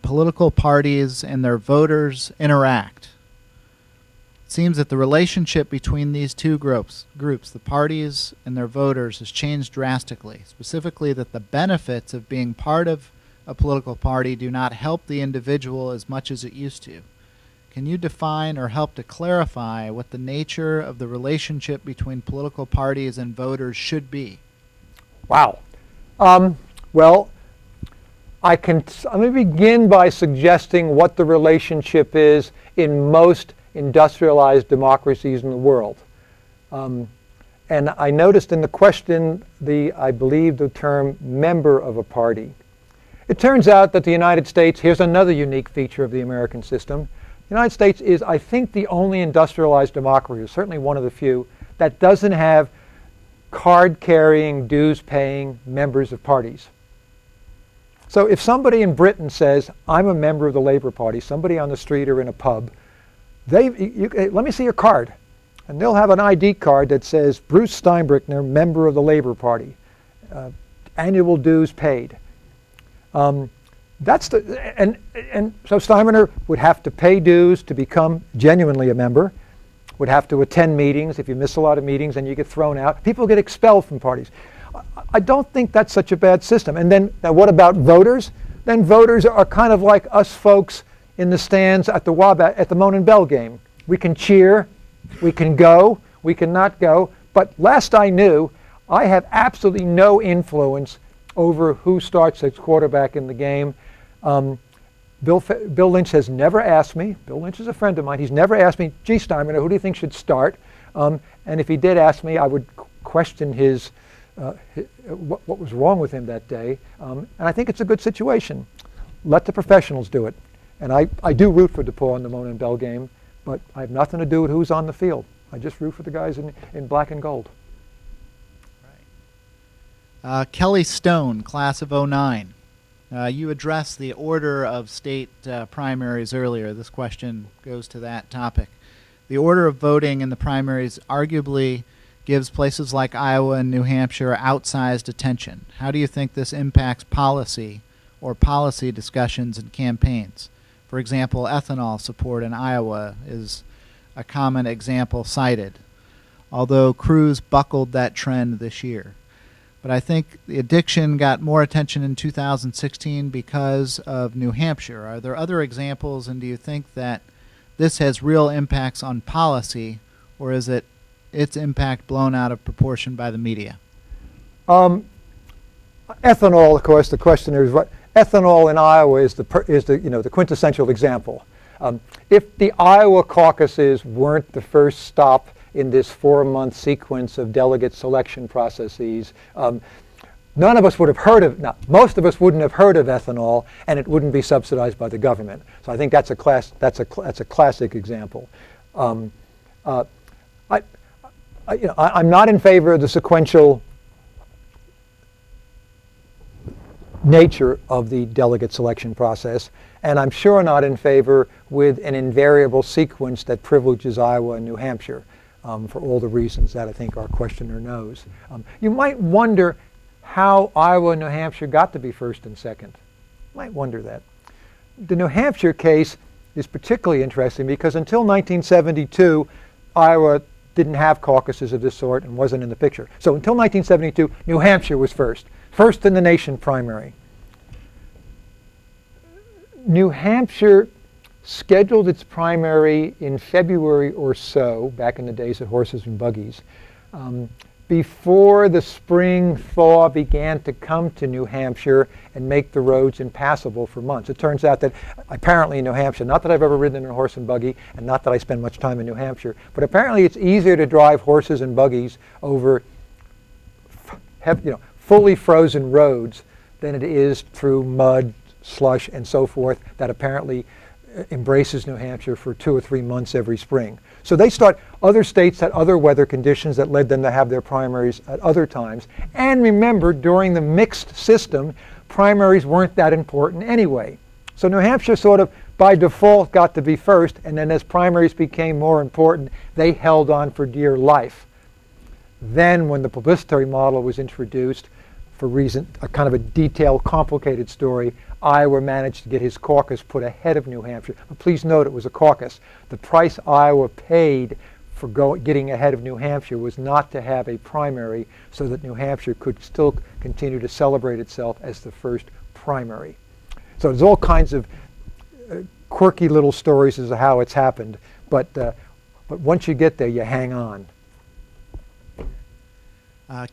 political parties and their voters interact. It seems that the relationship between these two groups, the parties and their voters, has changed drastically. Specifically, that the benefits of being part of a political party do not help the individual as much as it used to. Can you define or help to clarify what the nature of the relationship between political parties and voters should be?
Wow. Well, let me begin by suggesting what the relationship is in most industrialized democracies in the world. And I noticed in the question, I believe the term member of a party. It turns out that the United States, here's another unique feature of the American system. The United States is, I think, the only industrialized democracy, or certainly one of the few, that doesn't have card-carrying, dues-paying members of parties. So if somebody in Britain says, I'm a member of the Labour Party, somebody on the street or in a pub, let me see your card. And they'll have an ID card that says, Bruce Stinebrickner, member of the Labour Party, annual dues paid. And so Stinebrickner would have to pay dues to become genuinely a member, would have to attend meetings. If you miss a lot of meetings and you get thrown out, people get expelled from parties. I don't think that's such a bad system. And then, now what about voters? Then voters are kind of like us folks in the stands at the Moan Bell game. We can cheer, we can go, we can not go. But last I knew, I have absolutely no influence over who starts as quarterback in the game. Bill Lynch has never asked me, Bill Lynch is a friend of mine, he's never asked me, gee, Steinbrenner, who do you think should start? And if he did ask me, I would question what was wrong with him that day. And I think it's a good situation. Let the professionals do it. And I do root for DePaul in the Moan Bell game, but I have nothing to do with who's on the field. I just root for the guys in black and gold.
Kelly Stone, class of 09. You addressed the order of state primaries earlier. This question goes to that topic. The order of voting in the primaries arguably gives places like Iowa and New Hampshire outsized attention. How do you think this impacts policy or policy discussions and campaigns? For example, ethanol support in Iowa is a common example cited, although Cruz buckled that trend this year. But I think the addiction got more attention in 2016 because of New Hampshire. Are there other examples, and do you think that this has real impacts on policy, or is it its impact blown out of proportion by the media?
Ethanol, of course, the questioner is right. Ethanol in Iowa is the quintessential example. If the Iowa caucuses weren't the first stop in this 4-month sequence of delegate selection processes, none of us would have heard of, most of us wouldn't have heard of ethanol, and it wouldn't be subsidized by the government. So I think that's a classic example. I'm not in favor of the sequential nature of the delegate selection process, and I'm sure not in favor with an invariable sequence that privileges Iowa and New Hampshire, for all the reasons that I think our questioner knows. You might wonder how Iowa and New Hampshire got to be first and second. You might wonder that. The New Hampshire case is particularly interesting because until 1972, Iowa didn't have caucuses of this sort and wasn't in the picture. So until 1972, New Hampshire was first in the nation primary. New Hampshire scheduled its primary in February or so, back in the days of horses and buggies, before the spring thaw began to come to New Hampshire and make the roads impassable for months. It turns out that apparently in New Hampshire, not that I've ever ridden in a horse and buggy, and not that I spend much time in New Hampshire, but apparently it's easier to drive horses and buggies over fully frozen roads than it is through mud, slush, and so forth that apparently embraces New Hampshire for 2 or 3 months every spring. So other states had other weather conditions that led them to have their primaries at other times. And remember, during the mixed system, primaries weren't that important anyway. So New Hampshire sort of by default got to be first, and then as primaries became more important, they held on for dear life. Then when the publicitary model was introduced, for a kind of a detailed, complicated story, Iowa managed to get his caucus put ahead of New Hampshire. But please note it was a caucus. The price Iowa paid for getting ahead of New Hampshire was not to have a primary so that New Hampshire could still continue to celebrate itself as the first primary. So there's all kinds of quirky little stories as to how it's happened. But once you get there, you hang on.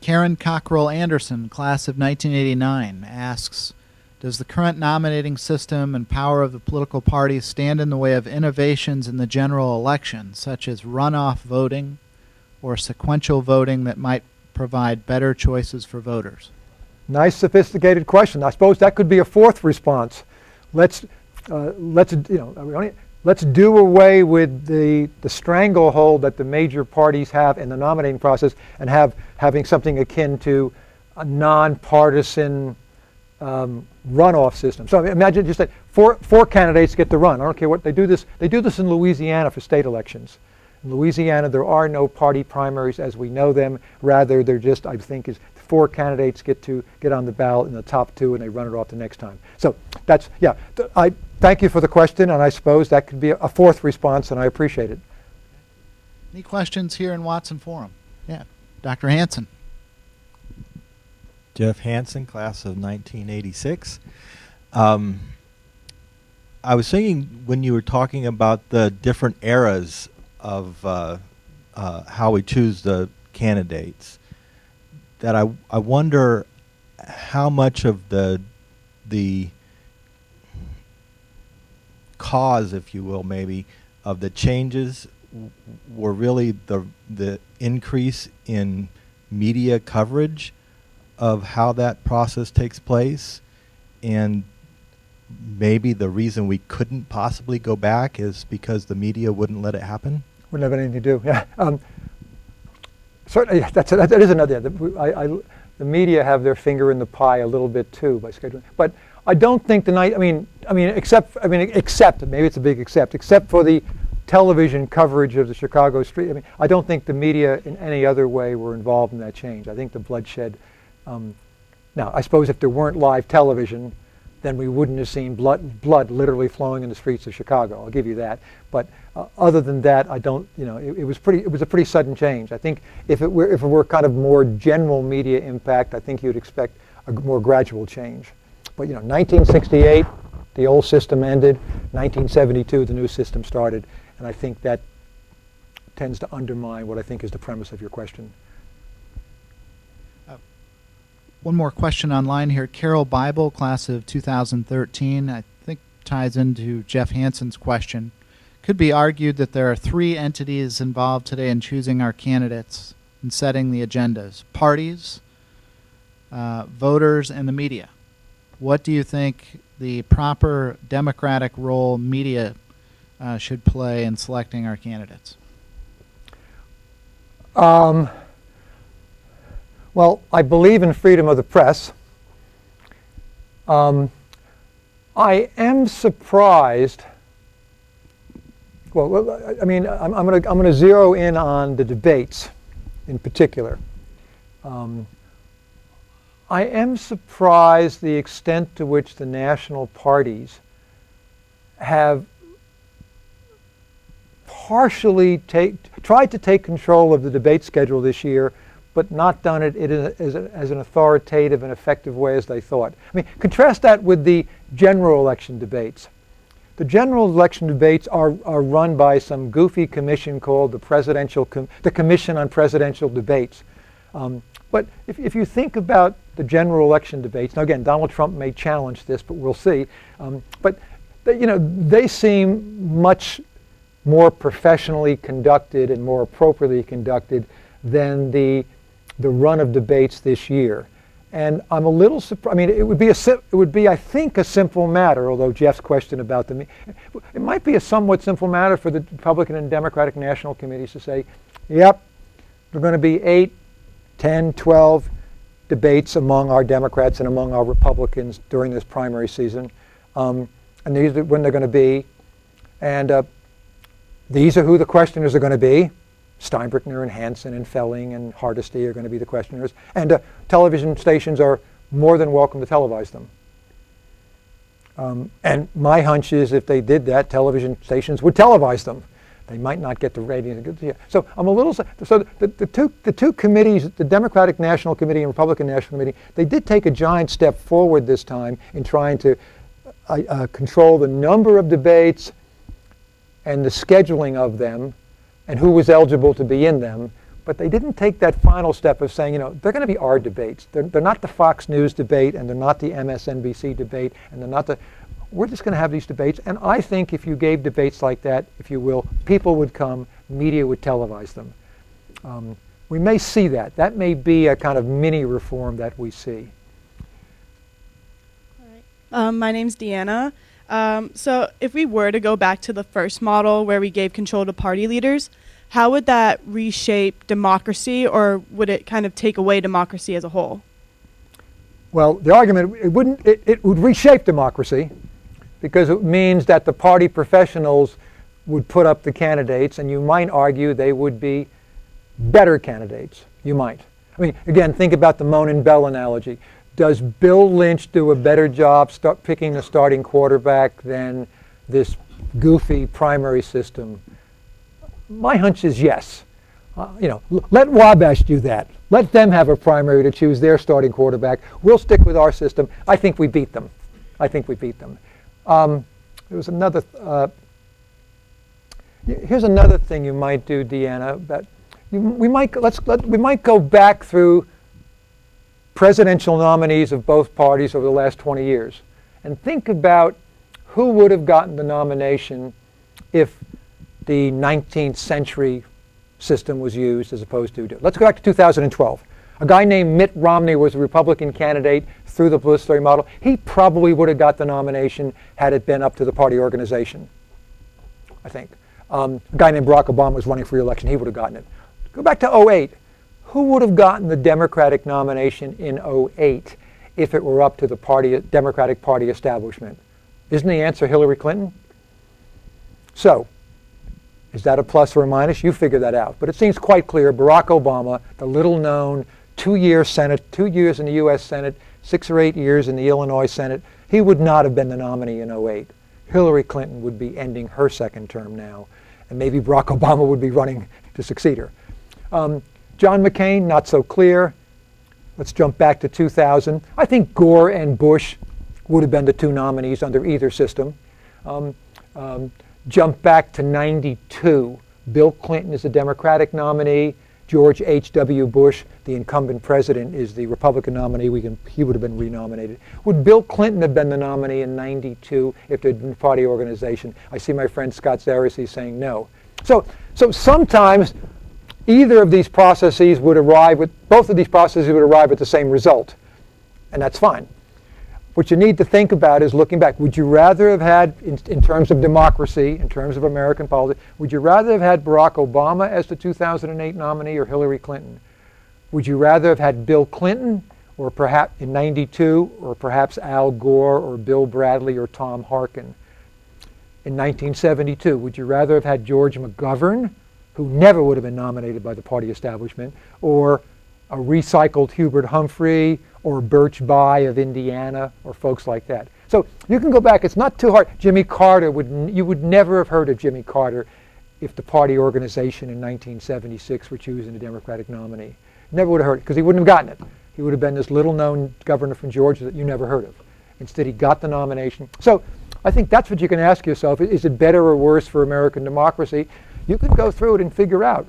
Karen Cockrell Anderson, class of 1989, asks, does the current nominating system and power of the political parties stand in the way of innovations in the general election, such as runoff voting or sequential voting that might provide better choices for voters?
Nice, sophisticated question. I suppose that could be a fourth response. Let's do away with the stranglehold that the major parties have in the nominating process and having something akin to a nonpartisan runoff system. So imagine just that four candidates get to run. I don't care what they do this. They do this in Louisiana for state elections. In Louisiana, there are no party primaries as we know them. Rather, they're just, I think, is 4 candidates get on the ballot in the top 2, and they run it off the next time. So that's, yeah. I thank you for the question, and I suppose that could be a fourth response, and I appreciate it.
Any questions here in Watson Forum? Yeah, Dr. Hanson.
Jeff Hansen, class of 1986. I was thinking when you were talking about the different eras of how we choose the candidates, that I wonder how much of the cause, if you will, maybe, of the changes were really the increase in media coverage of how that process takes place, and maybe the reason we couldn't possibly go back is because the media wouldn't let it happen?
Wouldn't have anything to do, yeah. Certainly, that is another. The media have their finger in the pie a little bit too by scheduling, but I don't think the night. Except maybe it's a big except for the television coverage of the Chicago street. I don't think the media in any other way were involved in that change. I think the bloodshed. Now, I suppose if there weren't live television, then we wouldn't have seen blood literally flowing in the streets of Chicago. I'll give you that. But other than that, I don't. It was a pretty sudden change. I think if it were kind of more general media impact, I think you'd expect a more gradual change. But 1968, the old system ended. 1972, the new system started, and I think that tends to undermine what I think is the premise of your question.
One more question online here. Carol Bible, class of 2013, I think ties into Jeff Hansen's question. Could be argued that there are three entities involved today in choosing our candidates and setting the agendas: parties, voters, and the media. What do you think the proper democratic role media should play in selecting our candidates?
Well, I believe in freedom of the press. I am surprised. Well, I mean, I'm going to zero in on the debates in particular. I am surprised the extent to which the national parties have partially tried to take control of the debate schedule this year, but not done it as an authoritative and effective way as they thought. I mean, contrast that with the general election debates. The general election debates are run by some goofy commission called the Commission on Presidential Debates. But if you think about the general election debates, now again, Donald Trump may challenge this, but we'll see. But they seem much more professionally conducted and more appropriately conducted than the run of debates this year. And I'm a little surprised. I mean, it would be, I think, a simple matter, although Jeff's question about it might be a somewhat simple matter for the Republican and Democratic national committees to say, yep, there are going to be 8, 10, 12 debates among our Democrats and among our Republicans during this primary season. And these are when they're going to be. And these are who the questioners are going to be. Stinebrickner and Hansen and Felling and Hardesty are going to be the questioners. And television stations are more than welcome to televise them. And my hunch is if they did that, television stations would televise them. They might not get the ratings. So I'm a little. So the two committees, the Democratic National Committee and Republican National Committee, they did take a giant step forward this time in trying to control the number of debates and the scheduling of them, and who was eligible to be in them. But they didn't take that final step of saying, they're going to be our debates. They're not the Fox News debate, and they're not the MSNBC debate, and they're not the. We're just going to have these debates. And I think if you gave debates like that, if you will, people would come, media would televise them. We may see that. That may be a kind of mini reform that we see.
All right. My name's Deanna. So if we were to go back to the first model where we gave control to party leaders, how would that reshape democracy, or would it kind of take away democracy as a whole?
Well, the argument, it would reshape democracy, because it means that the party professionals would put up the candidates, and you might argue they would be better candidates. You might. I mean, again, think about the Moan and Bell analogy. Does Bill Lynch do a better job picking the starting quarterback than this goofy primary system? My hunch is yes. Let Wabash do that. Let them have a primary to choose their starting quarterback. We'll stick with our system. I think we beat them. There was another. Here's another thing you might do, Deanna. That we might go back through presidential nominees of both parties over the last 20 years and think about who would have gotten the nomination if the 19th century system was used as opposed to. Let's go back to 2012. A guy named Mitt Romney was a Republican candidate through the publicity model. He probably would have got the nomination had it been up to the party organization, I think. A guy named Barack Obama was running for re-election. He would have gotten it. Go back to 2008. Who would have gotten the Democratic nomination in 2008 if it were up to the Democratic Party establishment? Isn't the answer Hillary Clinton? So, is that a plus or a minus? You figure that out. But it seems quite clear Barack Obama, the little-known 2-year Senate, 2 years in the U.S. Senate, 6 or 8 years in the Illinois Senate, he would not have been the nominee in '08. Hillary Clinton would be ending her second term now, and maybe Barack Obama would be running to succeed her. John McCain, not so clear. Let's jump back to 2000. I think Gore and Bush would have been the 2 nominees under either system. Jump back to '92. Bill Clinton is the Democratic nominee. George H.W. Bush, the incumbent president, is the Republican nominee. He would have been renominated. Would Bill Clinton have been the nominee in '92 if there had been party organization? I see my friend Scott Zaracy saying no. So sometimes either of these processes would arrive with, both of these processes would arrive at the same result, and that's fine. What you need to think about is looking back. Would you rather have had, in terms of democracy, in terms of American politics, would you rather have had Barack Obama as the 2008 nominee or Hillary Clinton? Would you rather have had Bill Clinton, or perhaps in '92, or perhaps Al Gore or Bill Bradley or Tom Harkin? In 1972, would you rather have had George McGovern, who never would have been nominated by the party establishment, or a recycled Hubert Humphrey, or Birch Bayh of Indiana, or folks like that? So you can go back. It's not too hard. Jimmy Carter, you would never have heard of Jimmy Carter if the party organization in 1976 were choosing a Democratic nominee. Never would have heard it, because he wouldn't have gotten it. He would have been this little-known governor from Georgia that you never heard of. Instead, he got the nomination. So I think that's what you can ask yourself. Is it better or worse for American democracy? You can go through it and figure out.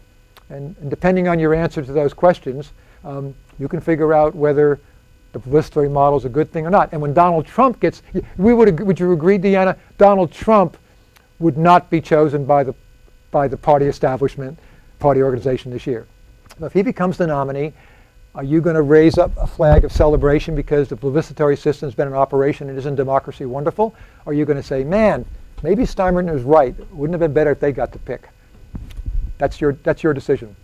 And depending on your answer to those questions, you can figure out whether the publicitary model is a good thing or not. And when Donald Trump gets, would you agree, Deanna? Donald Trump would not be chosen by the party establishment, party organization this year. If he becomes the nominee, are you going to raise up a flag of celebration because the publicitary system's been in operation and isn't democracy wonderful? Or are you going to say, man, maybe Steinbrenner was right. Wouldn't it have been better if they got to pick? That's your decision.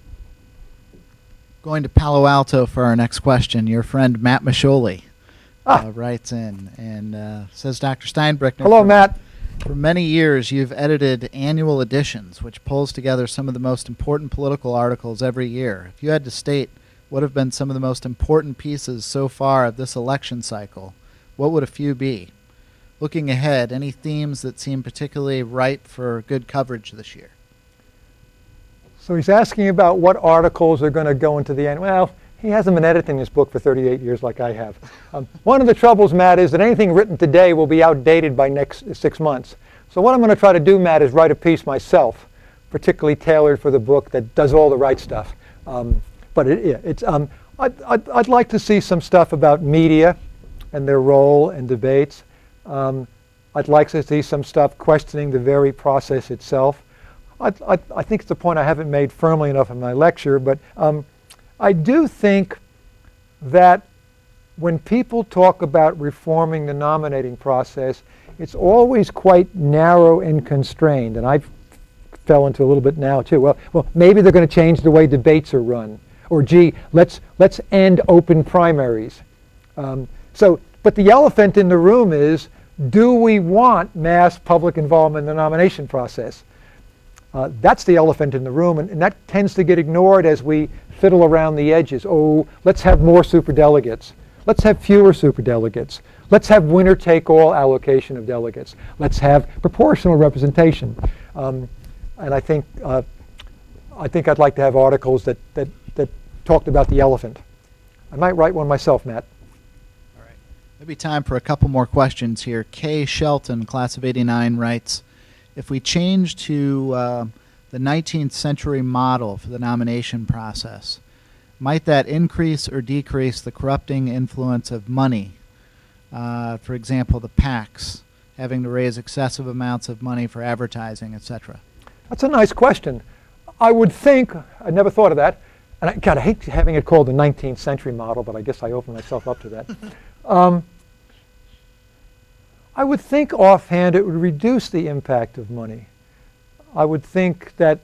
Going to Palo Alto for our next question. Your friend Matt Masholi writes in and says, Dr. Steinbrickner.
Hello, Matt.
For many years, you've edited annual editions, which pulls together some of the most important political articles every year. If you had to state what have been some of the most important pieces so far of this election cycle, what would a few be? Looking ahead, any themes that seem particularly ripe for good coverage this year?
So he's asking about what articles are going to go into the end. Well, he hasn't been editing this book for 38 years like I have. One of the troubles, Matt, is that anything written today will be outdated by next 6 months. So what I'm going to try to do, Matt, is write a piece myself, particularly tailored for the book that does all the right stuff. I'd like to see some stuff about media and their role and debates. I'd like to see some stuff questioning the very process itself. I think it's a point I haven't made firmly enough in my lecture, but I do think that when people talk about reforming the nominating process, it's always quite narrow and constrained, and I fell into a little bit now too. Well, maybe they're going to change the way debates are run, or gee, let's end open primaries. But the elephant in the room is, do we want mass public involvement in the nomination process? That's the elephant in the room, and that tends to get ignored as we fiddle around the edges. Oh, let's have more superdelegates. Let's have fewer superdelegates. Let's have winner-take-all allocation of delegates. Let's have proportional representation. And I think I'd like to have articles that talked about the elephant. I might write one myself, Matt.
All right. Maybe time for a couple more questions here. Kay Shelton, class of '89, writes, if we change to the 19th century model for the nomination process, might that increase or decrease the corrupting influence of money? For example, the PACs having to raise excessive amounts of money for advertising, etc.
That's a nice question. I would think, I never thought of that, and I hate having it called the 19th century model, but I guess I open myself up to that. I would think offhand it would reduce the impact of money. I would think that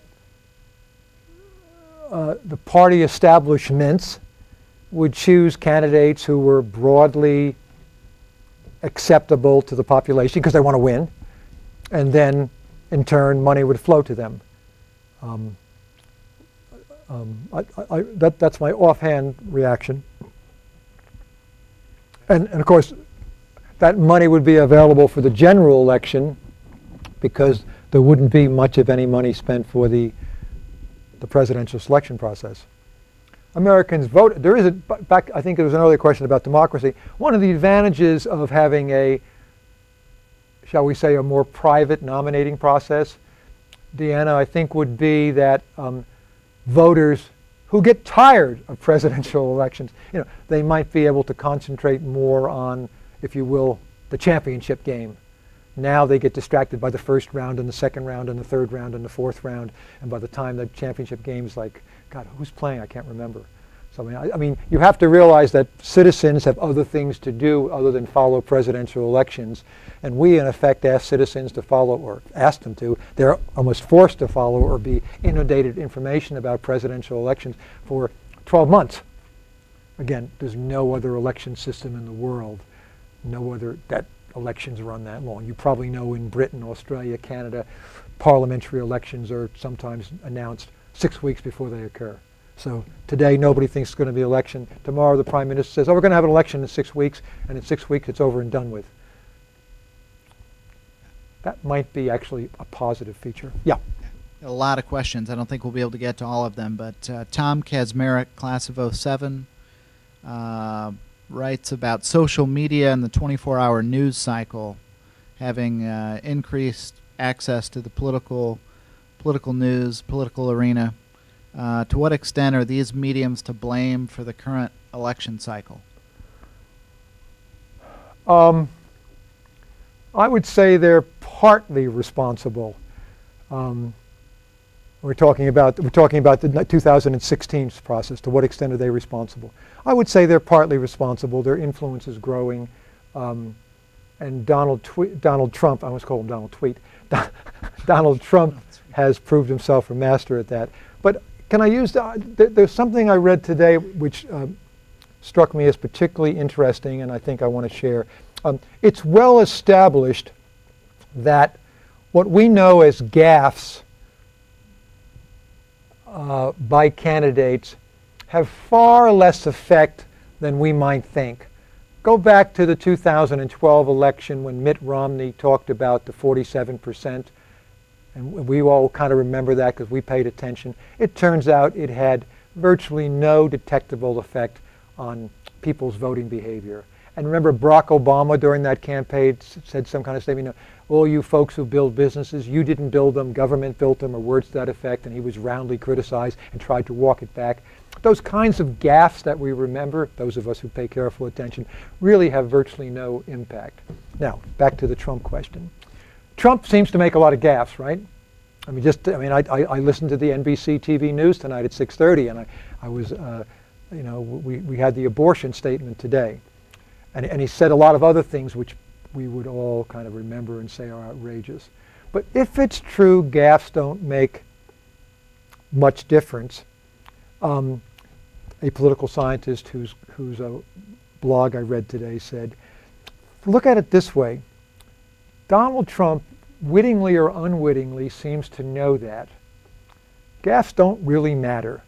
the party establishments would choose candidates who were broadly acceptable to the population because they want to win, and then in turn money would flow to them.
Okay.
That's my offhand reaction. And of course, that money would be available for the general election because there wouldn't be much of any money spent for the presidential selection process. Americans vote. There is a back. I think there was an earlier question about democracy. One of the advantages of having a, shall we say, a more private nominating process, Deanna, I think would be that voters who get tired of presidential elections, they might be able to concentrate more on, if you will, the championship game. Now they get distracted by the first round and the second round and the third round and the fourth round, and by the time the championship game's like, God, who's playing? I can't remember. So I mean, you have to realize that citizens have other things to do other than follow presidential elections, and we in effect ask citizens to follow, or ask them to. They're almost forced to follow or be inundated information about presidential elections for 12 months. Again, there's no other election system in the world, no other that elections run that long. You probably know in Britain, Australia, Canada, parliamentary elections are sometimes announced 6 weeks before they occur. So today nobody thinks it's going to be an election. Tomorrow the Prime Minister says, oh, we're going to have an election in 6 weeks, and in 6 weeks it's over and done with. That might be actually a positive feature. Yeah.
A lot of questions. I don't think we'll be able to get to all of them, but Tom Kazmarek, class of 07, writes about social media and the 24-hour news cycle having increased access to the political news, political arena. To what extent are these mediums to blame for the current election cycle?
I would say they're partly responsible. We're talking about the 2016 process. To what extent are they responsible? I would say they're partly responsible. Their influence is growing, and Donald Trump. I almost call him Donald Tweet. Donald Trump has proved himself a master at that. But can I use? There's something I read today which struck me as particularly interesting, and I think I want to share. It's well established that what we know as gaffes by candidates have far less effect than we might think. Go back to the 2012 election when Mitt Romney talked about the 47%, and we all kind of remember that because we paid attention. It turns out it had virtually no detectable effect on people's voting behavior. And remember, Barack Obama during that campaign said some kind of statement, all you folks who build businesses, you didn't build them, government built them, or words to that effect, and he was roundly criticized and tried to walk it back. Those kinds of gaffes that we remember, those of us who pay careful attention, really have virtually no impact. Now, back to the Trump question. Trump seems to make a lot of gaffes, right? I listened to the NBC TV news tonight at 6:30, and I was, we had the abortion statement today. And he said a lot of other things which we would all kind of remember and say are outrageous. But if it's true, gaffes don't make much difference. A political scientist whose blog I read today said, look at it this way. Donald Trump, wittingly or unwittingly, seems to know that. Gaffes don't really matter.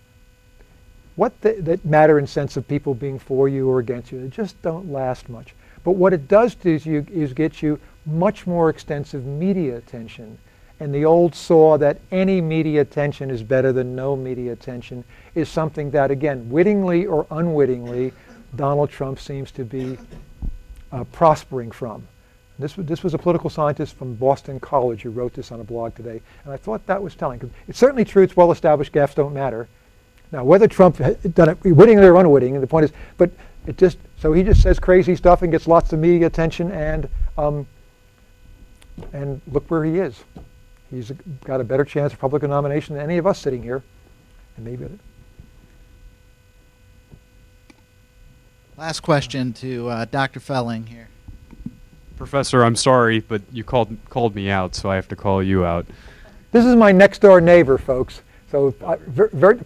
What that matter in sense of people being for you or against you, they just don't last much. But what it does do is get you much more extensive media attention. And the old saw that any media attention is better than no media attention is something that, again, wittingly or unwittingly, Donald Trump seems to be prospering from. This was a political scientist from Boston College who wrote this on a blog today. And I thought that was telling. 'Cause it's certainly true, it's well established, gaffes don't matter. Now, whether Trump had done it wittingly or unwittingly, the point is, but it just, so he just says crazy stuff and gets lots of media attention, and look where he is. He's got a better chance of Republican nomination than any of us sitting here, and maybe.
Last question to Dr. Felling here.
Professor, I'm sorry, but you called me out, so I have to call you out.
This is my next door neighbor, folks. So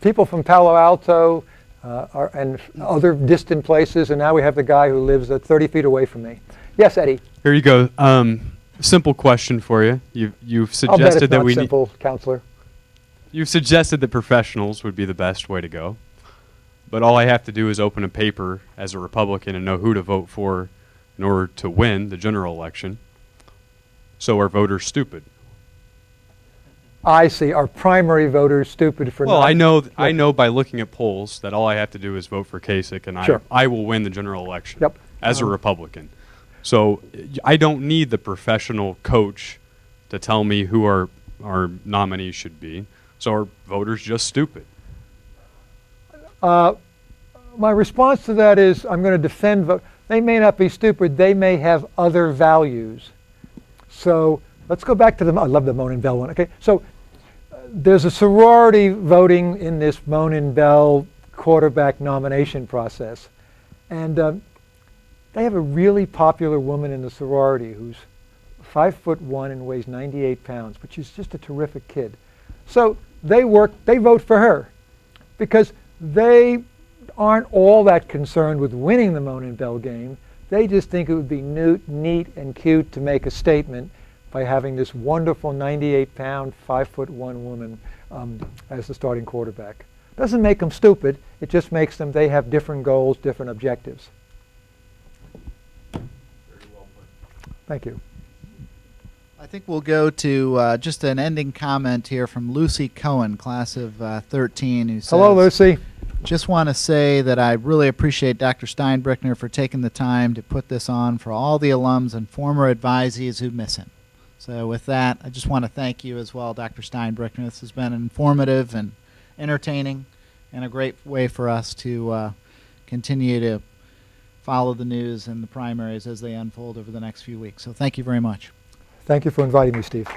people from Palo Alto and other distant places, and now we have the guy who lives 30 feet away from me. Yes, Eddie.
Here you go. Simple question for you. You've
I'll bet it's
suggested that
not
we
simple, counselor.
You've suggested that professionals would be the best way to go. but all I have to do is open a paper as a Republican and know who to vote for in order to win the general election. So are voters stupid?
I see. Are primary voters stupid for
Well,
not?
I know by looking at polls that all I have to do is vote for Kasich, and
Sure.
I will win the general election
Yep.
as a Republican. So I don't need the professional coach to tell me who our nominees should be. So are voters just stupid?
My response to that is I'm going to defend they may not be stupid. They may have other values. So let's go back to I love the Monin Bell one. Okay, so there's a sorority voting in this Monin Bell quarterback nomination process. And they have a really popular woman in the sorority who's 5'1" and weighs 98 pounds, but she's just a terrific kid. So they vote for her because they aren't all that concerned with winning the Monin Bell game. They just think it would be neat and cute to make a statement by having this wonderful 98-pound, 5'1" woman as the starting quarterback. Doesn't make them stupid. It just makes them, they have different goals, different objectives. Thank you.
I think we'll go to just an ending comment here from Lucy Cohen, class of 13, who says,
Hello, Lucy.
just want to say that I really appreciate Dr. Stinebrickner for taking the time to put this on for all the alums and former advisees who miss him. So with that, I just want to thank you as well, Dr. Stinebrickner. This has been informative and entertaining and a great way for us to continue to follow the news and the primaries as they unfold over the next few weeks. So thank you very much.
Thank you for inviting me, Steve.